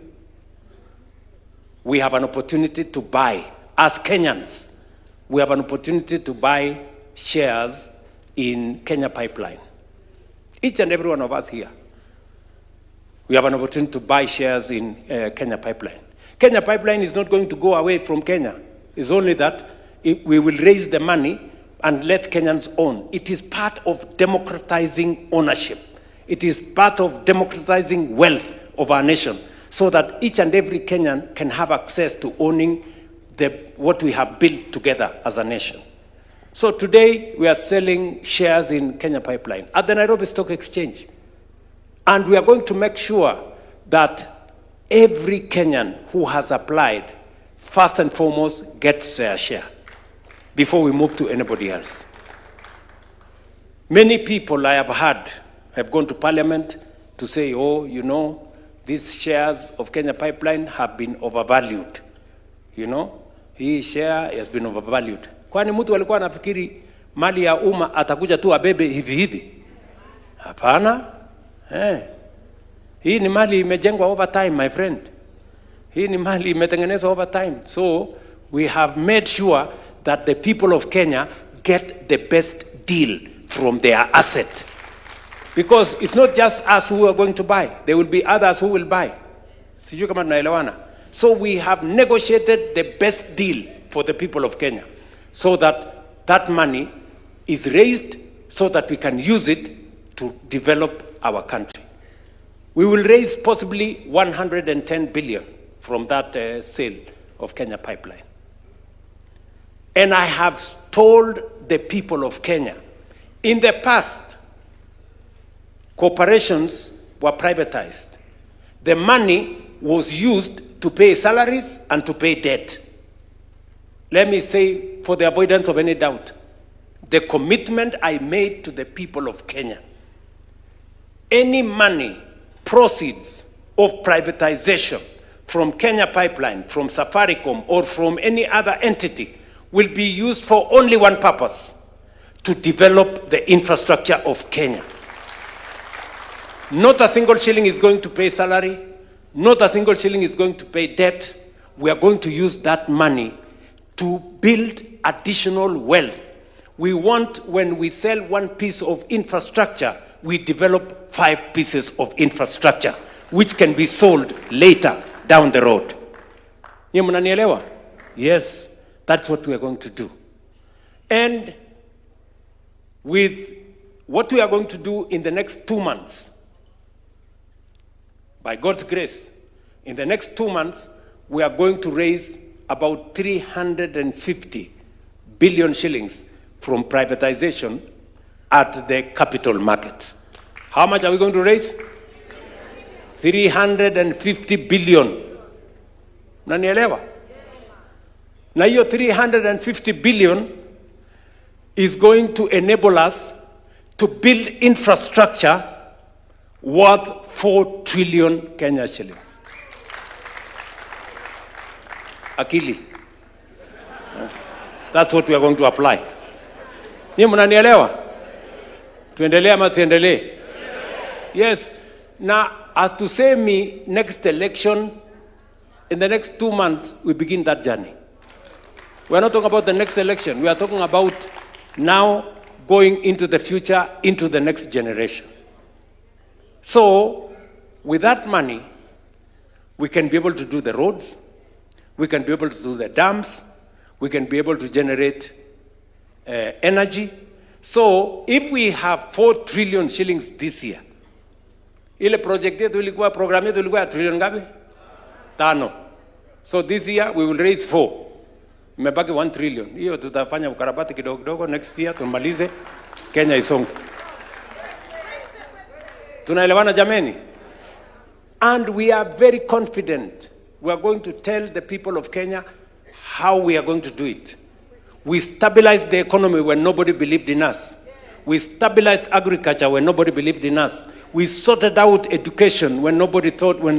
we have an opportunity to buy, as Kenyans, we have an opportunity to buy shares in Kenya Pipeline. Each and every one of us here, we have an opportunity to buy shares in Kenya Pipeline. Kenya Pipeline is not going to go away from Kenya. It's only that we will raise the money and let Kenyans own. It is part of democratizing ownership. It is part of democratizing wealth of our nation, so that each and every Kenyan can have access to owning what we have built together as a nation. So today, we are selling shares in Kenya Pipeline at the Nairobi Stock Exchange. And we are going to make sure that every Kenyan who has applied, first and foremost, gets their share before we move to anybody else. Many people I have heard have gone to Parliament to say, oh, you know, these shares of Kenya Pipeline have been overvalued. You know, hii share has been overvalued. Kwani mtu alikuwa anafikiri mali ya umma atakuja tu abebe hivi hivi? Hapana. Hii ni mali imejengwa over time, my friend. Hii ni mali imetengenezwa over time. So we have made sure that the people of Kenya get the best deal from their asset. Because it's not just us who are going to buy. There will be others who will buy. Sijui kama tunaelewana. So we have negotiated the best deal for the people of Kenya, so that that money is raised so that we can use it to develop our country. We will raise possibly 110 billion from that sale of Kenya Pipeline. And I have told the people of Kenya, in the past, corporations were privatized. The money was used to pay salaries and to pay debt. Let me say, for the avoidance of any doubt, the commitment I made to the people of Kenya, any money, proceeds of privatization from Kenya Pipeline, from Safaricom, or from any other entity will be used for only one purpose: to develop the infrastructure of Kenya. Not a single shilling is going to pay salary. Not a single shilling is going to pay debt. We are going to use that money to build additional wealth. We want, when we sell one piece of infrastructure, we develop 5 pieces of infrastructure, which can be sold later down the road. Nyie mnanielewa? Yes, that's what we are going to do. And with what we are going to do in the next 2 months, by God's grace, in the next 2 months, we are going to raise about 350 billion shillings from privatization at the capital market. How much are we going to raise? 350 billion. Nanielewa? Na hiyo 350 billion is going to enable us to build infrastructure worth 4 trillion Kenya shillings. Akili. That's what we are going to apply. Nyie mnanielewa? Tuendelee ama tuendelee? Yes. Now, atusemi next election, in the next 2 months, we begin that journey. We are not talking about the next election. We are talking about now going into the future, into the next generation. So, with that money, we can be able to do the roads, we can be able to do the dams, we can be able to generate energy. So, if we have 4 trillion shillings this year, ile project yetu ilikuwa, program yetu ilikuwa trillion ngapi? 5. So this year we will raise 4. Imebaki 1 trillion. Hiyo tutafanya ukarabati kidogo kidogo, next year tumalize, Kenya isonge. Tunaelewana jameni? And we are very confident. We are going to tell the people of Kenya how we are going to do it. We stabilized the economy when nobody believed in us. We stabilized agriculture when nobody believed in us. We sorted out education when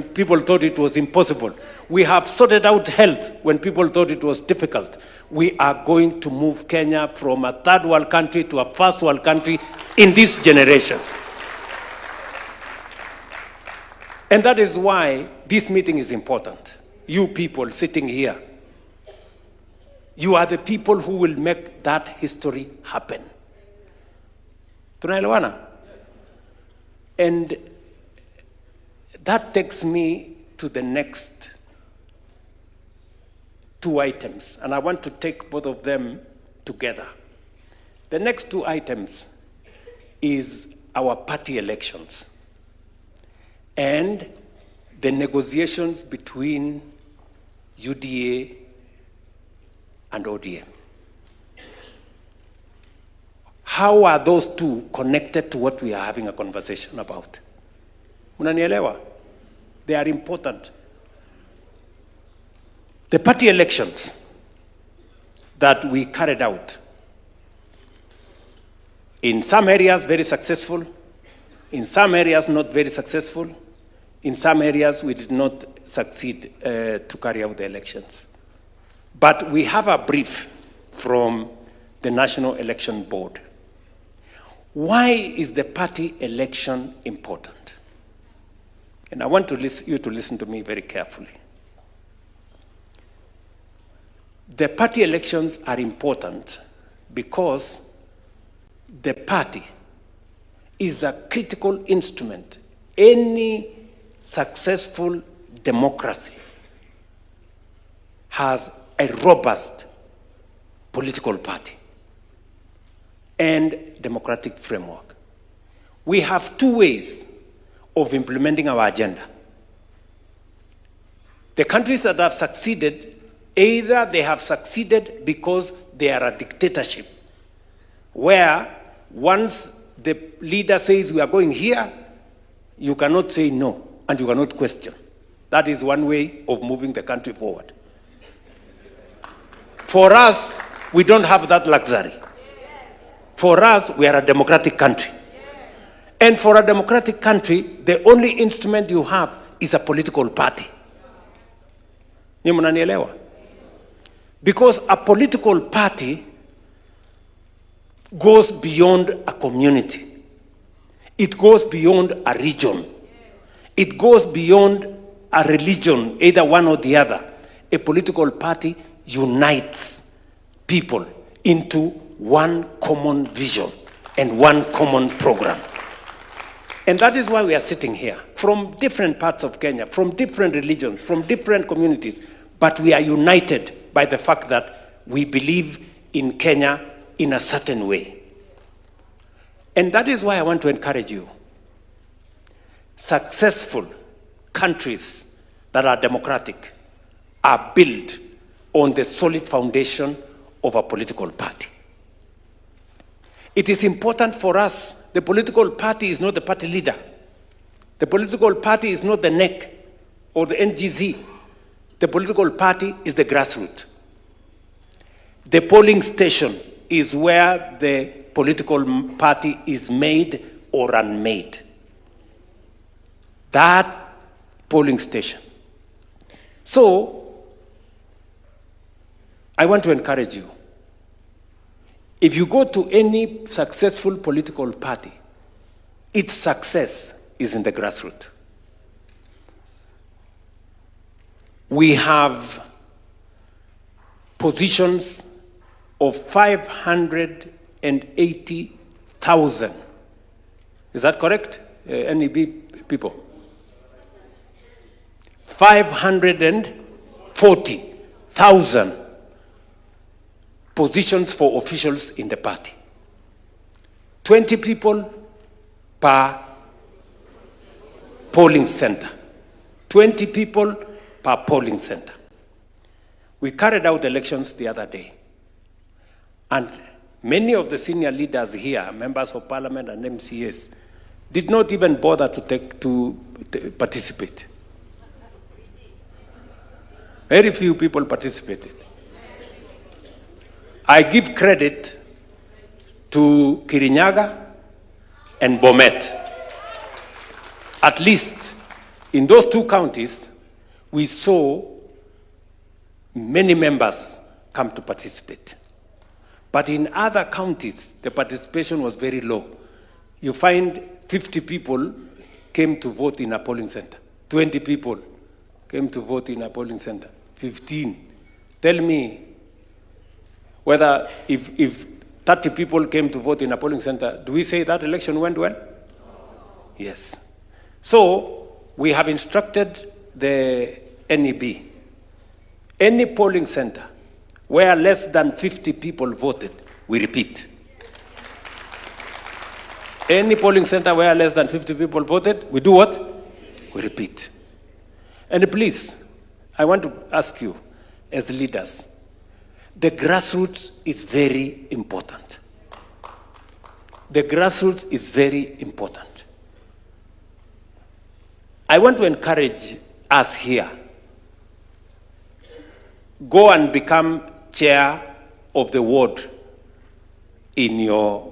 people thought it was impossible. We have sorted out health when people thought it was difficult. We are going to move Kenya from a third world country to a first world country in this generation. And that is why this meeting is important. you people sitting here, you are the people who will make that history happen. Tunaelewana? And that takes me to the next two items, and I want to take both of them together. The next two items is our party elections and the negotiations between UDA and ODM. How are those two connected to what we are having a conversation about? Unanielewa? They are important. The party elections that we carried out, in some areas very successful, in some areas not very successful, in some areas we did not succeed to carry out the elections. But we have a brief from the National Election Board. Why is the party election important? And I want you to listen to me very carefully. The party elections are important because the party is a critical instrument. Any successful democracy has a robust political party and democratic framework. We have two ways of implementing our agenda. The countries that have succeeded, either they have succeeded because they are a dictatorship, where once the leader says we are going here, you cannot say no, and you cannot question. That is one way of moving the country forward. For us, we don't have that luxury. For us, we are a democratic country. And for a democratic country, the only instrument you have is a political party. Nyinyi mnanielewa? Because a political party goes beyond a community. It goes beyond a region. It goes beyond a religion, either one or the other. A political party unites people into one common vision and one common program. And that is why we are sitting here, from different parts of Kenya, from different religions, from different communities, but we are united by the fact that we believe in Kenya in a certain way. And that is why I want to encourage you. Successful countries that are democratic are built on the solid foundation of a political party. It is important for us. The political party is not the party leader. The political party is not the NEC or the NGZ. The political party is the grassroots. The polling station is where the political party is made or unmade. That polling station. So, I want to encourage you. If you go to any successful political party, its success is in the grassroots. We have positions of 580,000. Is that correct? NEB people? 540,000 positions for officials in the party. 20 people per polling center. 20 people per polling center. We carried out elections the other day. And many of the senior leaders here, members of parliament and MCAs, did not even bother to participate. Very few people participated. I give credit to Kirinyaga and Bomet. At least in those two counties, we saw many members come to participate. But in other counties, the participation was very low. You find 50 people came to vote in a polling center. 20 people came to vote in a polling center? 15. Tell me whether if 30 people came to vote in a polling center, do we say that election went well? Yes. So we have instructed the NEB, any polling center where less than 50 people voted, we repeat. Any polling center where less than 50 people voted, we do what? We repeat. And please, I want to ask you, as leaders, the grassroots is very important. The grassroots is very important. I want to encourage us here. Go and become chair of the ward in your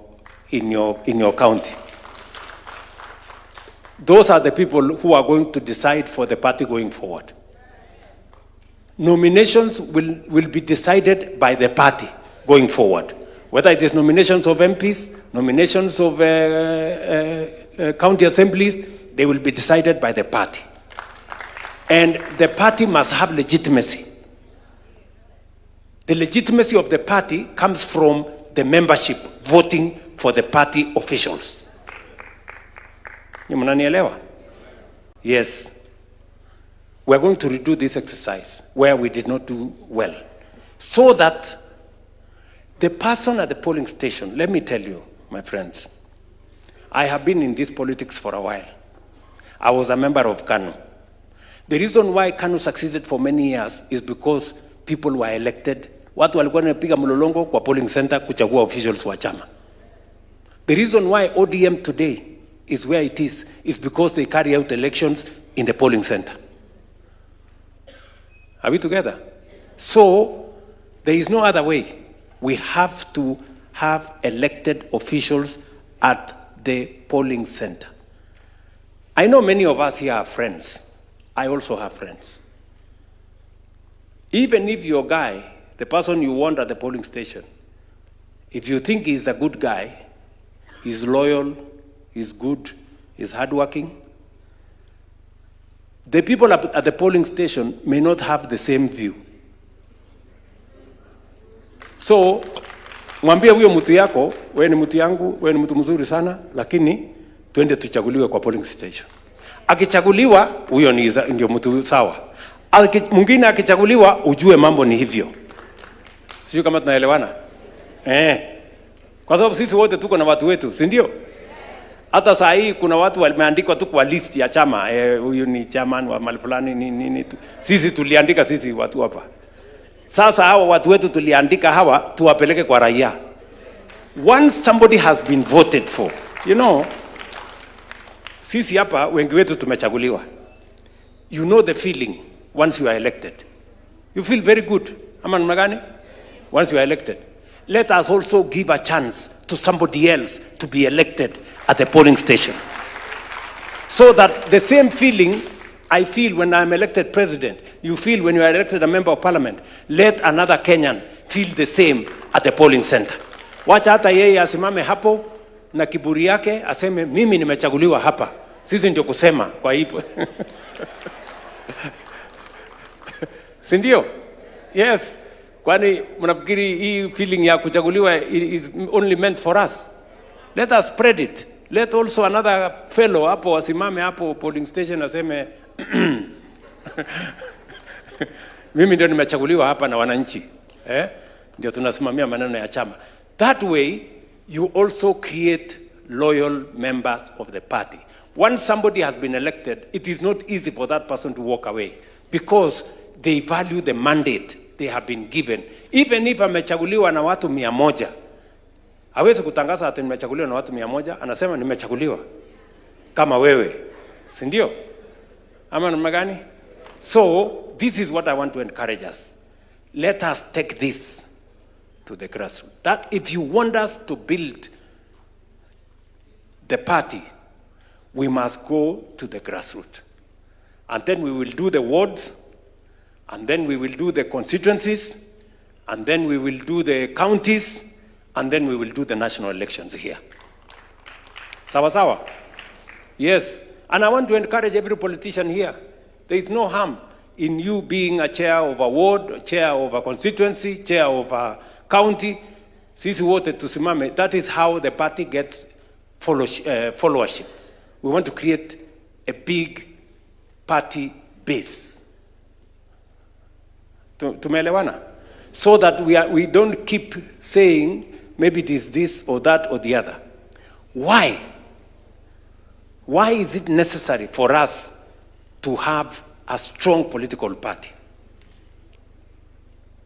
county. Those are the people who are going to decide for the party going forward. Nominations will be decided by the party going forward. Whether it is nominations of MPs, nominations of county assemblies, they will be decided by the party. And the party must have legitimacy. The legitimacy of the party comes from the membership voting for the party officials. Yes. We're going to redo this exercise where we did not do well, so that the person at the polling station, let me tell you, my friends, I have been in this politics for a while. I was a member of KANU. The reason why KANU succeeded for many years is because people were elected. Watu walikuwa wanapiga mlolongo kwa polling center kuchagua officials wa chama. The reason why ODM today is where it is because they carry out elections in the polling center. Are we together? So, there is no other way. We have to have elected officials at the polling center. I know many of us here are friends. I also have friends. Even if your guy, the person you want at the polling station, if you think he's a good guy, he's loyal, he's good, he's hardworking, the people at the polling station may not have the same view. So, mwambie huyo mtu yako, wewe ni mtu yangu, wewe ni mtu mzuri sana, lakini twende tuchaguliwe kwa polling station. Akichaguliwa, huyo ndio mtu sawa. Mwingine akichaguliwa, ujue mambo ni hivyo. Sijui kama tunaelewana? Kwa sababu sisi wote tuko na watu wetu, si ndio? Hata saa hii kuna watu wameandikwa tu kwa list ya chama, huyu ni chairman wa mahali fulani nini. Sisi tuliandika sisi watu hapa. Sasa hawa watu wetu tuliandika hawa tuwapeleke kwa raia. Once somebody has been voted for, you know, sisi hapa wengi wetu tumechaguliwa. You know the feeling once you are elected. You feel very good. Ama namna gani? Once you are elected. Let us also give a chance to somebody else to be elected at the polling station. So that the same feeling I feel when I'm elected president, you feel when you are elected a member of parliament, let another Kenyan feel the same at the polling center. Wacha hata yeye asimame hapo na kiburi yake aseme mimi nimechaguliwa hapa. Sisi ndio kusema kwa hivyo. Si ndio? Yes. Kwani mnafikiri hii feeling ya kuchaguliwa is only meant for us? Let us spread it. Let also another fellow hapo asimame hapo polling station aseme mimi ndio nimechaguliwa hapa na wananchi. Ndio tunasimamia maneno ya chama. That way you also create loyal members of the party. Once somebody has been elected, it is not easy for that person to walk away because they value the mandate they have been given. Even if amechaguliwa na watu 100, hawezi kutangaza ati nimechaguliwa na watu 100, anasema nimechaguliwa kama wewe. Si ndio? Ama namna gani? So, this is what I want to encourage us. Let us take this to the grassroots. That if you want us to build the party, we must go to the grassroots. And then we will do the wards, and then we will do the constituencies, and then we will do the counties, and then we will do the national elections here. Sawa sawa? Yes. And I want to encourage every politician here. There is no harm in you being a chair of a ward, chair of a constituency, chair of a county. Sisi wote tusimame. That is how the party gets followership. We want to create a big party base. Tumeelewana? So that we don't keep saying maybe it is this or that or the other. Why? Why is it necessary for us to have a strong political party?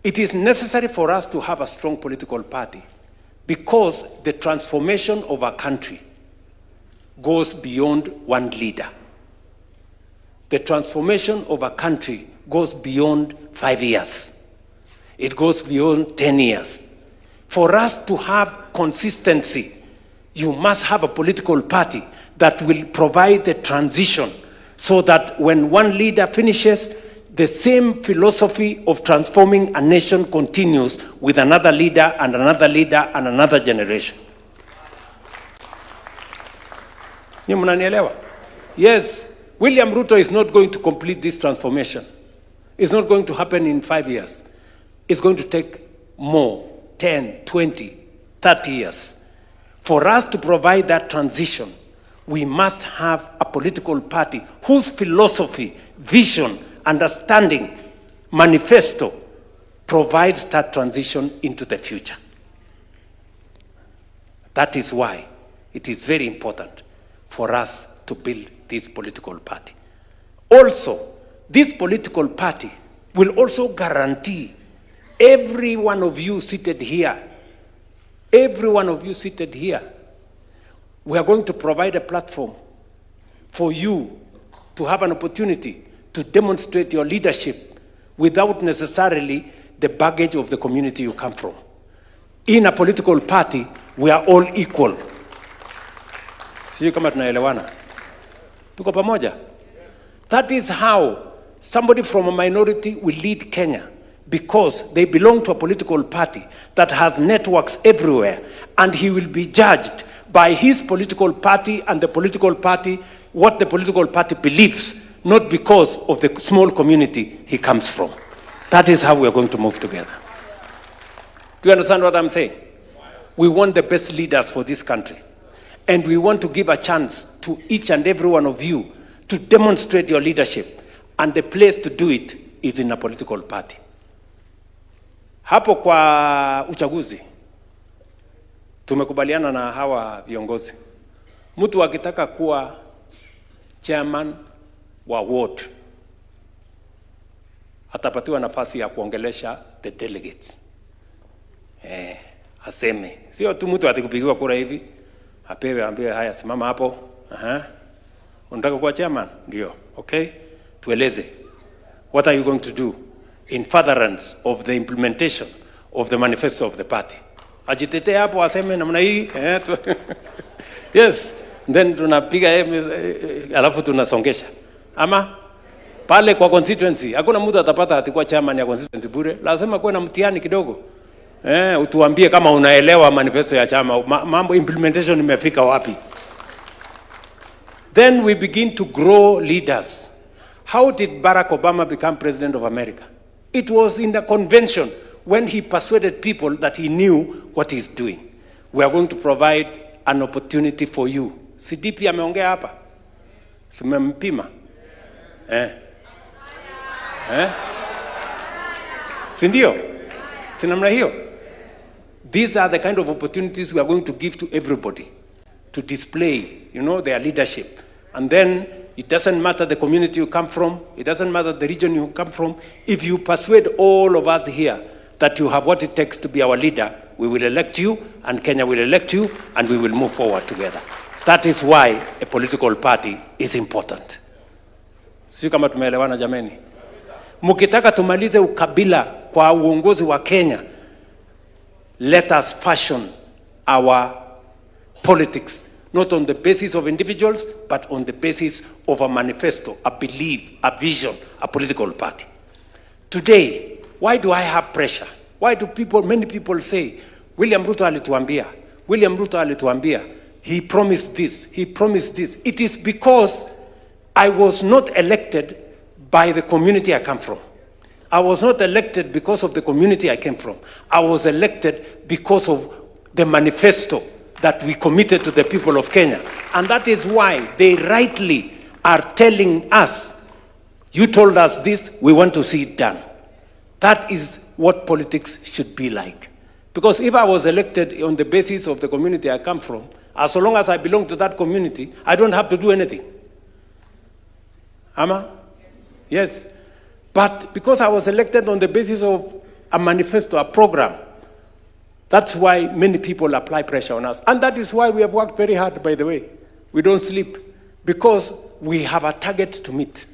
It is necessary for us to have a strong political party because the transformation of a country goes beyond one leader. The transformation of a country goes beyond 5 years. It goes beyond 10 years. For us to have consistency, you must have a political party that will provide the transition so that when one leader finishes, the same philosophy of transforming a nation continues with another leader and another leader and another generation. Yes, William Ruto is not going to complete this transformation. It's not going to happen in 5 years. It's going to take more, 10, 20, 30 years. For us to provide that transition, we must have a political party whose philosophy, vision, understanding, manifesto provides that transition into the future. That is why it is very important for us to build this political party. Also, this political party will also guarantee every one of you seated here, we are going to provide a platform for you to have an opportunity to demonstrate your leadership without necessarily the baggage of the community you come from. In a political party, we are all equal. Sio kama tunaelewana. Tuko pamoja? That is how somebody from a minority will lead Kenya, because they belong to a political party that has networks everywhere, and he will be judged by his political party and the political party, what the political party believes, not because of the small community he comes from. That is how we are going to move together. Do you understand what I'm saying? We want the best leaders for this country. And we want to give a chance to each and every one of you to demonstrate your leadership. And the place to do it is in a political party. Hapo kwa uchaguzi, tumekubaliana na hawa viongozi. Mtu akitaka kuwa chairman wa ward, atapatiwa nafasi ya kuongelesha the delegates. Aseme. Sio tu mtu atikupigiwa kura hivi, apewe ambiwe haya simama hapo. Unataka kuwa chairman? Ndio. Okay? Tueleze. What are you going to do in furtherance of the implementation of the manifesto of the party? Ajitete hapo aseme namna hii. Yes. Then tunapiga alafu tunasongesha. Ama pale kwa constituency, hakuna mtu atapata atakuwa chairman ya constituency bure. Lazima kuwe na mtihani kidogo. Utuambie kama unaelewa manifesto ya chama, mambo implementation imefika wapi. Then we begin to grow leaders. How did Barack Obama become president of America? It was in the convention when he persuaded people that he knew what he's doing. We are going to provide an opportunity for you. CDP ameongea hapa. Sumempima. Sindio? Sinamna hiyo? These are the kind of opportunities we are going to give to everybody to display, their leadership. And then it doesn't matter the community you come from, it doesn't matter the region you come from. If you persuade all of us here that you have what it takes to be our leader, we will elect you, and Kenya will elect you, and we will move forward together. That is why a political party is important. Sio kama tumeelewana jameni. Mukitaka tumalize ukabila kwa uongozi wa Kenya, let us fashion our politics, not on the basis of individuals, but on the basis of a manifesto, a belief, a vision, a political party. Today, why do I have pressure? Why do many people say, William Ruto alituambia, he promised this, he promised this. It is because I was not elected by the community I come from. I was not elected because of the community I came from. I was elected because of the manifesto that we committed to the people of Kenya. And that is why they rightly are telling us, you told us this, we want to see it done. That is what politics should be like. Because if I was elected on the basis of the community I come from, as long as I belong to that community, I don't have to do anything. Ama? Yes. But because I was elected on the basis of a manifesto, a program, that's why many people apply pressure on us. And that is why we have worked very hard, by the way. We don't sleep. Because we have a target to meet.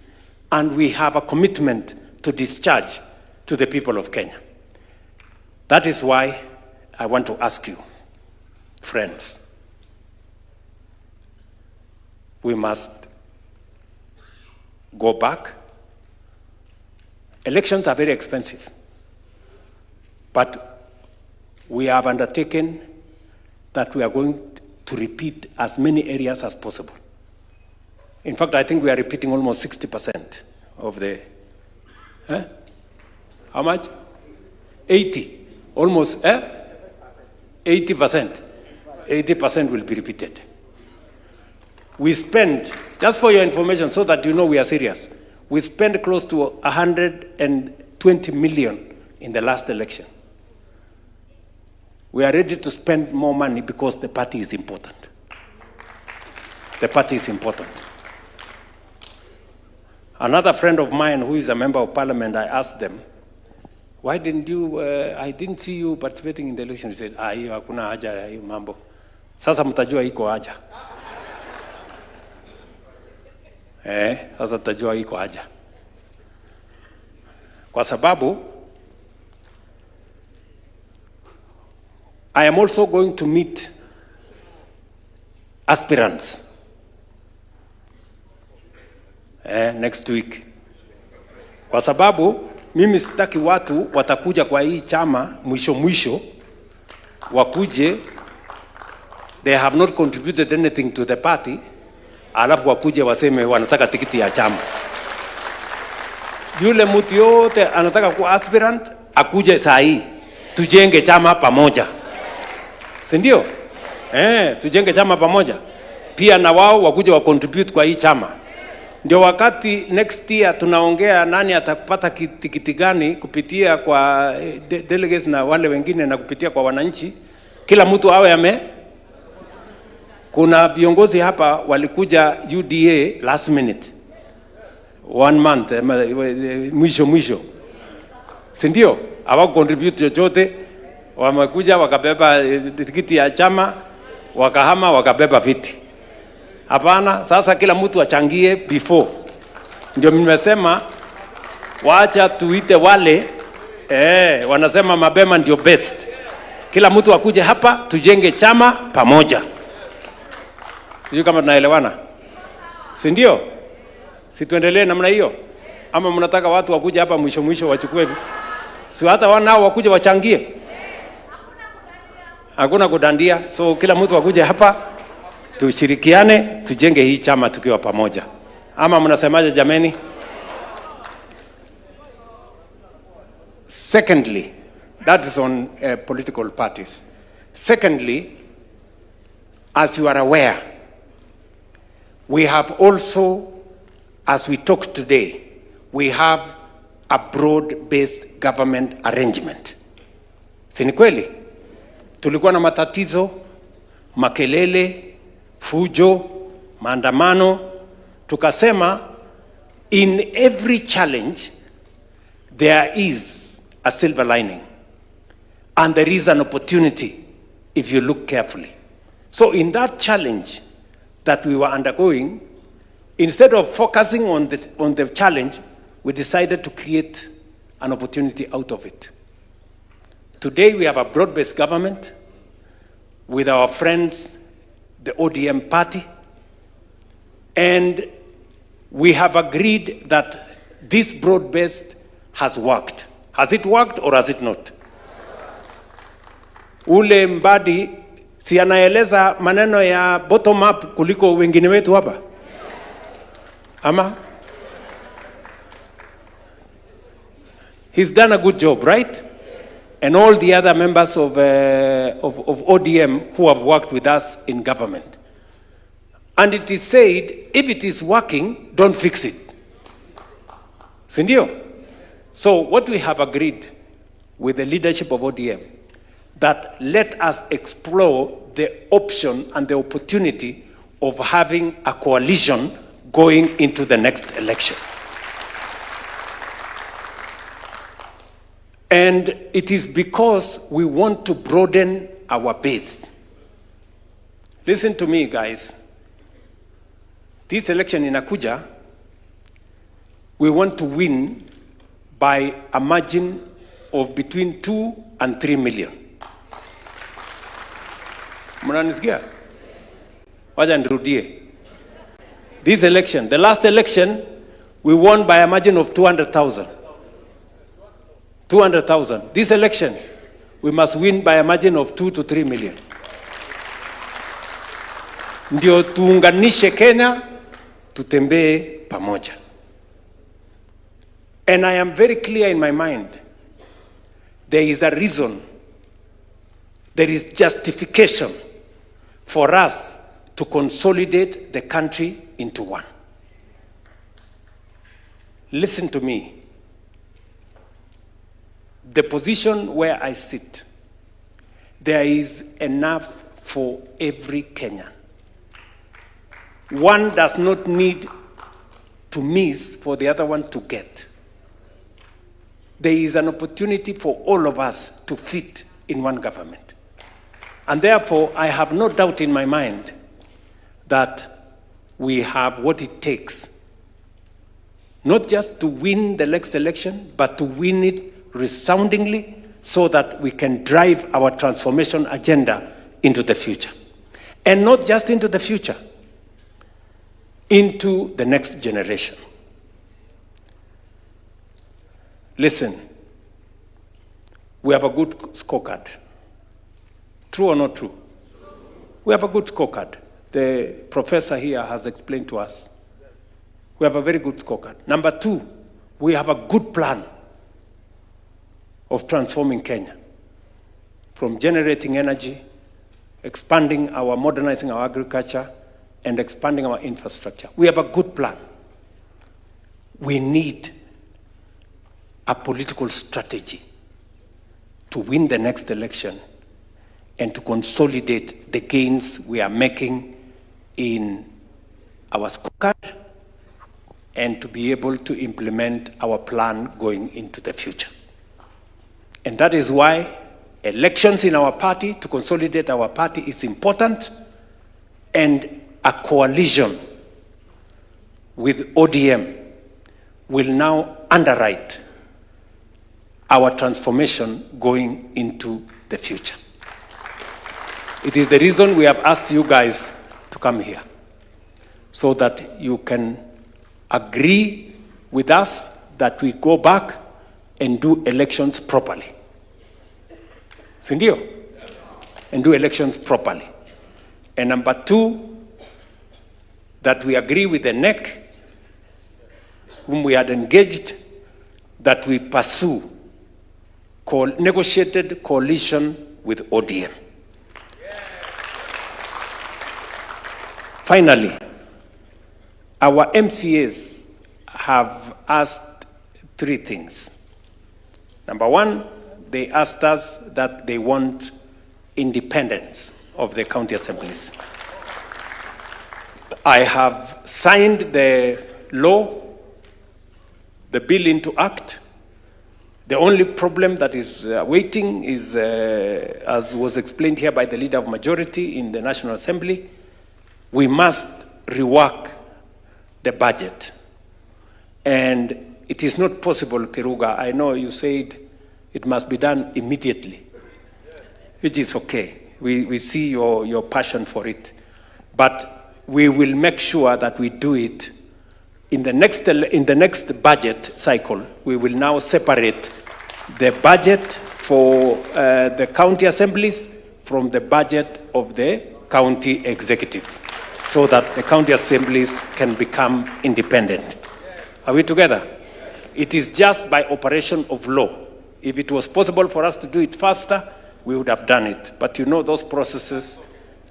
And we have a commitment to discharge to the people of Kenya. That is why I want to ask you, friends, we must go back. Elections are very expensive, but we have undertaken that we are going to repeat as many areas as possible. In fact, I think we are repeating almost 60% of the, how much? 80, almost, 80%. 80% will be repeated. We spent, just for your information, so that you know we are serious, we spent close to 120 million in the last election. We are ready to spend more money because the party is important. The party is important. Another friend of mine who is a member of parliament, I asked them, why didn't you, I didn't see you participating in the election. He said, hiyo hakuna haja ya hiyo mambo. Sasa mtajua iko haja. Sasa mtajua iko haja. Kwa sababu, I am also going to meet aspirants next week. Kwa sababu, mimi sitaki watu watakuja kwa hii chama mwisho wakuje, they have not contributed anything to the party, alafu wakuje waseme wanataka tikiti ya chama. Yule mtu yote anataka kuwa aspirant, akuje saa hii, tujenge chama pamoja. Sindio? Tujenge chama pamoja. Pia na wao wakuje wa contribute kwa hii chama. Ndio wakati next year tunaongea nani atakupata tikiti gani kupitia kwa delegates na wale wengine na kupitia kwa wananchi. Kila mtu awe Kuna viongozi hapa walikuja UDA last minute. 1 month, mwisho. Sindio? Hawa contribute chochote. Wamekuja wakabeba tikiti ya chama, wakahama wakabeba viti. Hapana, sasa kila mtu achangie before. Ndio nimesema waacha tuite wale wanasema mabema ndio best. Kila mtu akuje hapa tujenge chama pamoja. Sijui kama tunaelewana. Si ndio? Si tuendelee namna hiyo? Ama mnataka watu wakuje hapa mwisho wachukue? Si hata wanao wakuje wachangie? Hakuna kudandia. So kila mtu akuje hapa tushirikiane tujenge hii chama tukiwa pamoja. Ama mnasemaje jameni? Secondly, that is on political parties. Secondly, as you are aware, we have also, as we talk today, we have a broad-based government arrangement. Si ni kweli? Tulikuwa na matatizo, makelele, fujo, maandamano. Tukasema, in every challenge, there is a silver lining. And there is an opportunity if you look carefully. So in that challenge that we were undergoing, instead of focusing on the challenge, we decided to create an opportunity out of it. Today we have a broad-based government with our friends, the ODM party, and we have agreed that this broad-based has worked. Has it worked or has it not? Ule Mbadi si anaeleza maneno ya bottom up kuliko wengine wetu hapa? Ama? He's done a good job, right? And all the other members of ODM who have worked with us in government. And it is said, if it is working, don't fix it. Sindio? So what we have agreed with the leadership of ODM, that let us explore the option and the opportunity of having a coalition going into the next election. And it is because we want to broaden our base. Listen to me, guys. This election in Akuja, we want to win by a margin of between 2 and 3 million. Mnanisikia? Wacha nirudie. This election, the last election, we won by a margin of 200,000. 200,000. This election, we must win by a margin of 2 to 3 million. Ndio tuunganishe Kenya, tutembee pamoja. And I am very clear in my mind, there is a reason, there is justification for us to consolidate the country into one. Listen to me. The position where I sit, there is enough for every Kenyan. One does not need to miss for the other one to get. There is an opportunity for all of us to fit in one government. And therefore, I have no doubt in my mind that we have what it takes, not just to win the next election, but to win it resoundingly so that we can drive our transformation agenda into the future. And not just into the future, into the next generation. Listen, we have a good scorecard. True or not true? We have a good scorecard. The professor here has explained to us. We have a very good scorecard. Number two, we have a good plan of transforming Kenya. From generating energy, modernizing our agriculture, and expanding our infrastructure. We have a good plan. We need a political strategy to win the next election and to consolidate the gains we are making in our scorecard and to be able to implement our plan going into the future. And that is why elections in our party, to consolidate our party, is important, and a coalition with ODM will now underwrite our transformation going into the future. It is the reason we have asked you guys to come here, so that you can agree with us that we go back and do elections properly. Sindio? And do elections properly. And number two, that we agree with the NEC, whom we had engaged, that we pursue negotiated coalition with ODM. Finally, our MCAs have asked three things. Number one, they asked us that they want independence of the county assemblies. I have signed the law, the bill into act. The only problem that is waiting is, as was explained here by the leader of majority in the National Assembly, we must rework the budget. And it is not possible, Kiruga. I know you said it must be done immediately, which is okay. We see your passion for it. But we will make sure that we do it in the next budget cycle. We will now separate the budget for the county assemblies from the budget of the county executive, so that the county assemblies can become independent. Are we together? It is just by operation of law. If it was possible for us to do it faster, we would have done it. But you know those processes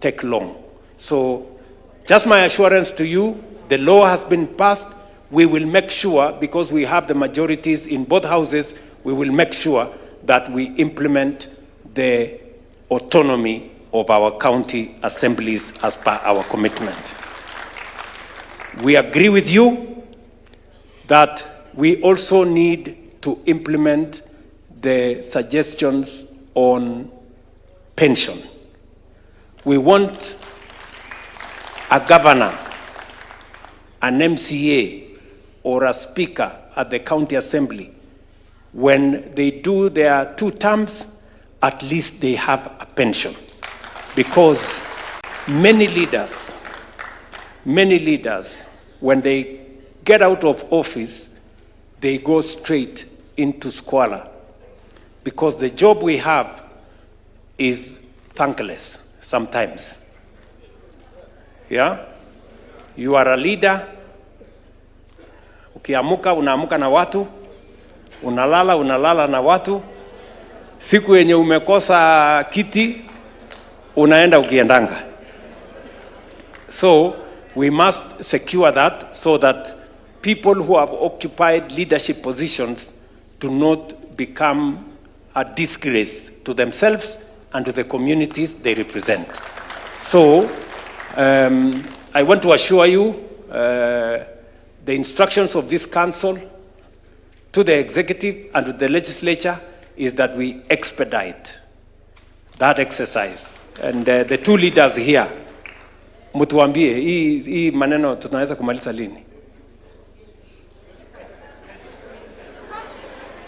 take long. So just my assurance to you, the law has been passed. We will make sure, because we have the majorities in both houses, we will make sure that we implement the autonomy of our county assemblies as per our commitment. We agree with you that we also need to implement the suggestions on pension. We want a governor, an MCA, or a speaker at the county assembly. When they do their 2 terms, at least they have a pension. Because many leaders, when they get out of office, they go straight into squalor. Because the job we have is thankless sometimes. Yeah? You are a leader. Ukiamuka, unaamuka na watu. Unalala na watu. Siku yenye umekosa kiti, unaenda ukiendanga. So, we must secure that so that people who have occupied leadership positions do not become a disgrace to themselves and to the communities they represent. So, I want to assure you, the instructions of this council to the executive and to the legislature is that we expedite that exercise. And the 2 leaders here, mutuambie, hii maneno tunaweza kumaliza lini?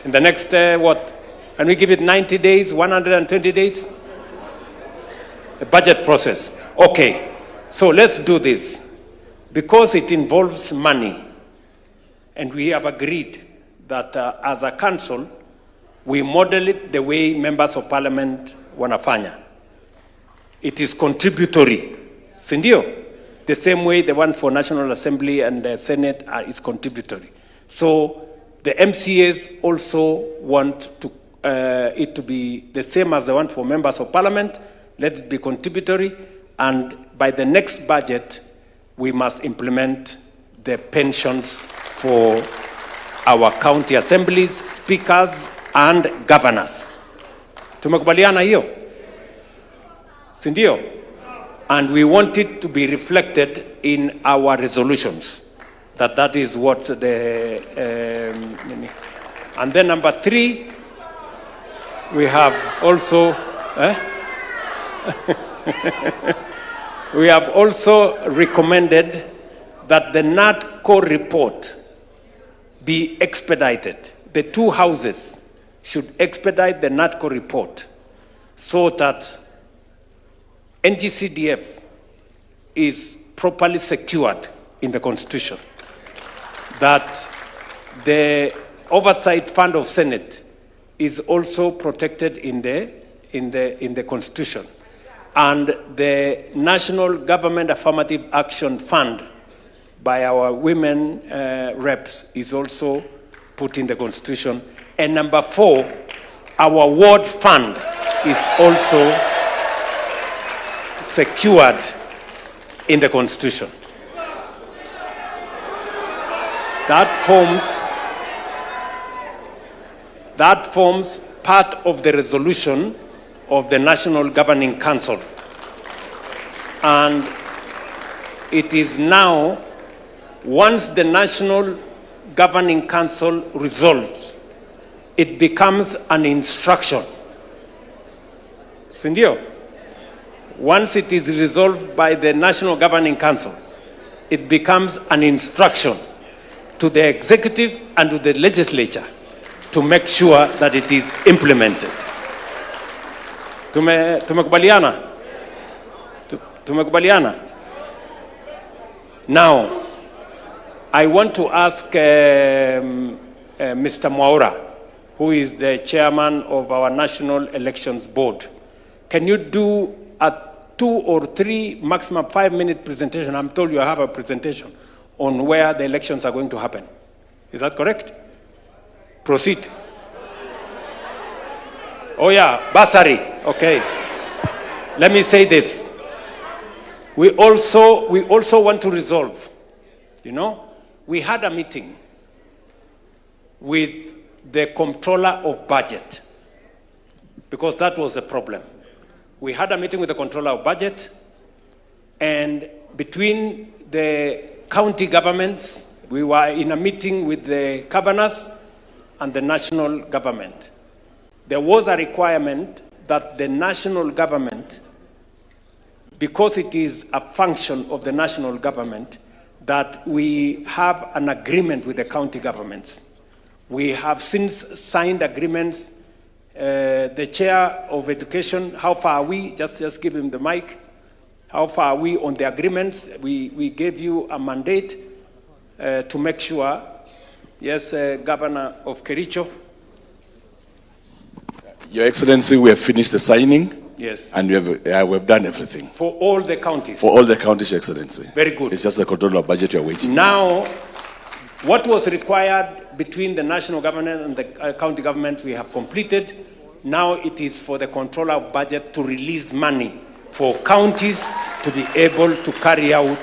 In the next, what? Can we give it 90 days, 120 days? The budget process. Okay, so let's do this. Because it involves money, and we have agreed that as a council, we model it the way members of parliament wanafanya. It is contributory. Sindio? The same way the one for National Assembly and the Senate is contributory. So the MCAs also want to, it to be the same as the one for members of parliament. Let it be contributory. And by the next budget, we must implement the pensions for our county assemblies, speakers, and governors. Tumekubaliana hiyo? Sindio? And we want it to be reflected in our resolutions. That is what the... and then number 3, we have also... we have also recommended that the NADCO report be expedited. The 2 houses should expedite the NADCO report so that NGCDF is properly secured in the Constitution. That the oversight fund of Senate is also protected in the Constitution. And the National Government Affirmative Action Fund by our women reps is also put in the Constitution. And number 4, our ward fund is also secured in the Constitution. That forms part of the resolution of the National Governing Council. And it is now, once the National Governing Council resolves, it becomes an instruction. Sindio? Once it is resolved by the National Governing Council, it becomes an instruction to the executive and to the legislature to make sure that it is implemented. Tumekubaliana? Tumekubaliana? Now, I want to ask Mr. Mwaura, who is the chairman of our National Elections Board. Can you do a 2 or 3, maximum 5-minute presentation? I'm told you have a presentation on where the elections are going to happen. Is that correct? Proceed. Oh yeah, bursary. Okay. Let me say this. We also want to resolve. You know, we had a meeting with the controller of budget because that was the problem. We had a meeting with the controller of budget, and between the county governments, we were in a meeting with the governors and the national government. There was a requirement that the national government, because it is a function of the national government, that we have an agreement with the county governments. We have since signed agreements. The chair of education, how far are we? Just give him the mic. How far are we on the agreements? We gave you a mandate to make sure. Yes, Governor of Kericho. Your Excellency, we have finished the signing. Yes. And we have done everything. For all the counties? For all the counties, Your Excellency. Very good. It's just the control of budget you are waiting. Now, what was required between the national government and the county government, we have completed. Now it is for the controller of budget to release money for counties to be able to carry out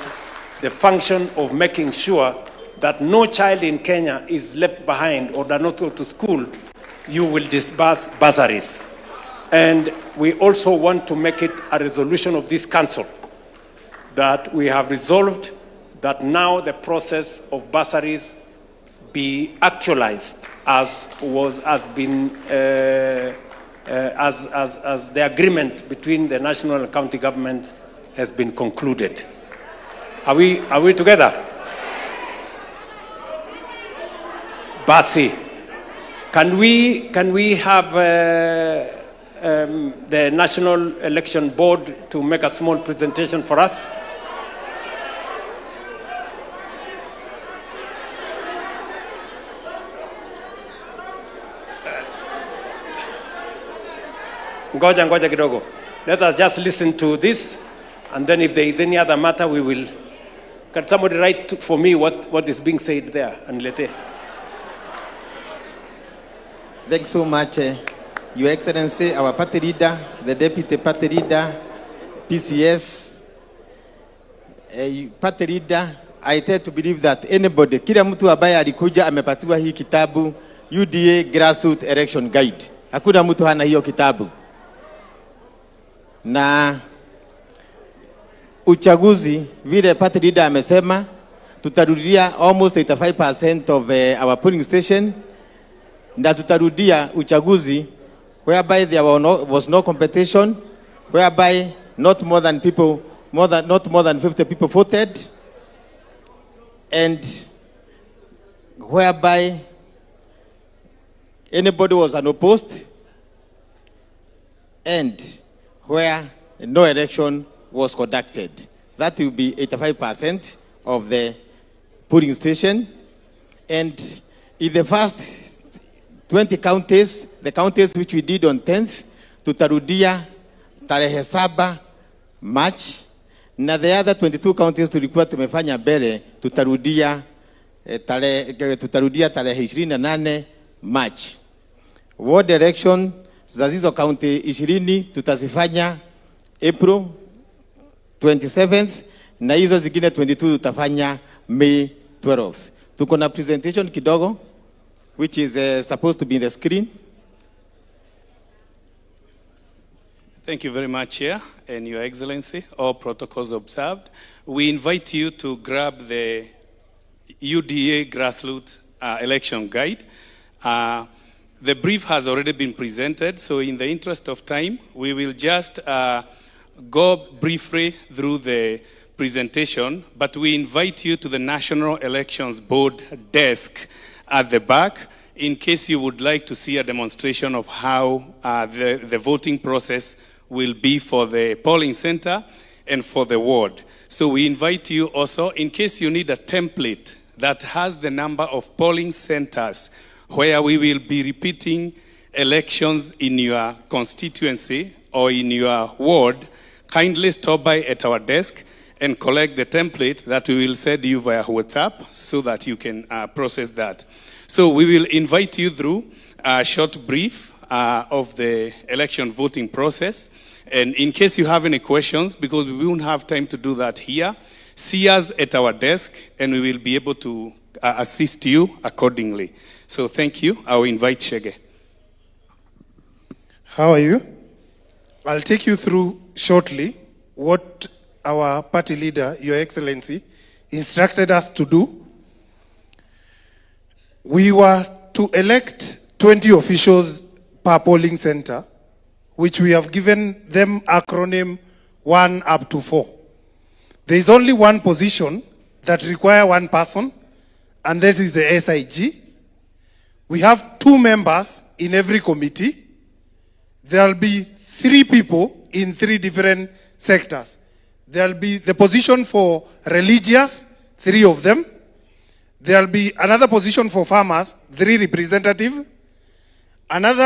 the function of making sure that no child in Kenya is left behind or does not go to school. You will disburse bursaries. And we also want to make it a resolution of this council that we have resolved that now the process of bursaries be actualized as the agreement between the national and county government has been concluded. Are we together? Basi, can we have the National Election Board to make a small presentation for us? Ngoja kidogo. Let us just listen to this, and then if there is any other matter, we will. Can somebody write for me what is being said there? And let it. Thanks so much, Your Excellency, our party leader, the deputy party leader, PCS, party leader. I tend to believe that anybody, kila mtu ambaye alikuja amepatiwa hii kitabu UDA Grassroots Election Guide. Hakuna mtu hana hiyo kitabu. Na uchaguzi, vile party leader amesema, tutarudia almost 85% of our polling station, na tutarudia uchaguzi whereby there was no competition, whereby not more than 50 people voted, and whereby anybody was unopposed, and where no election was conducted. That will be 85% of the polling station. And in the first 20 counties, the counties which we did on 10th, tutarudia tarehe 7 March, na the other 22 counties tulikuwa tumefanya mbele, tutarudia tarehe 28 March. Ward election za hizo county 20 tutazifanya April 27th, na hizo zingine 22 tutafanya May 12th. Tuko na presentation kidogo which is supposed to be in the screen. Thank you very much, Chair, and Your Excellency, all protocols observed. We invite you to grab the UDA Grassroots Election Guide. The brief has already been presented, so in the interest of time, we will just go briefly through the presentation, but we invite you to the National Elections Board desk at the back in case you would like to see a demonstration of how the voting process will be for the polling center and for the ward. So we invite you also, in case you need a template that has the number of polling centers where we will be repeating elections in your constituency or in your ward, kindly stop by at our desk and collect the template that we will send you via WhatsApp so that you can process that. So we will invite you through a short brief of the election voting process. And in case you have any questions, because we won't have time to do that here, see us at our desk and we will be able to assist you accordingly. So thank you. I will invite Shege. How are you? I'll take you through shortly what our party leader, Your Excellency, instructed us to do. We were to elect 20 officials per polling center, which we have given them acronym 1 up to 4. There is only one position that requires one person, and this is the SIG. We have 2 members in every committee. There will be 3 people in 3 different sectors. There will be the position for religious, 3 of them. There will be another position for farmers, 3 representatives. Another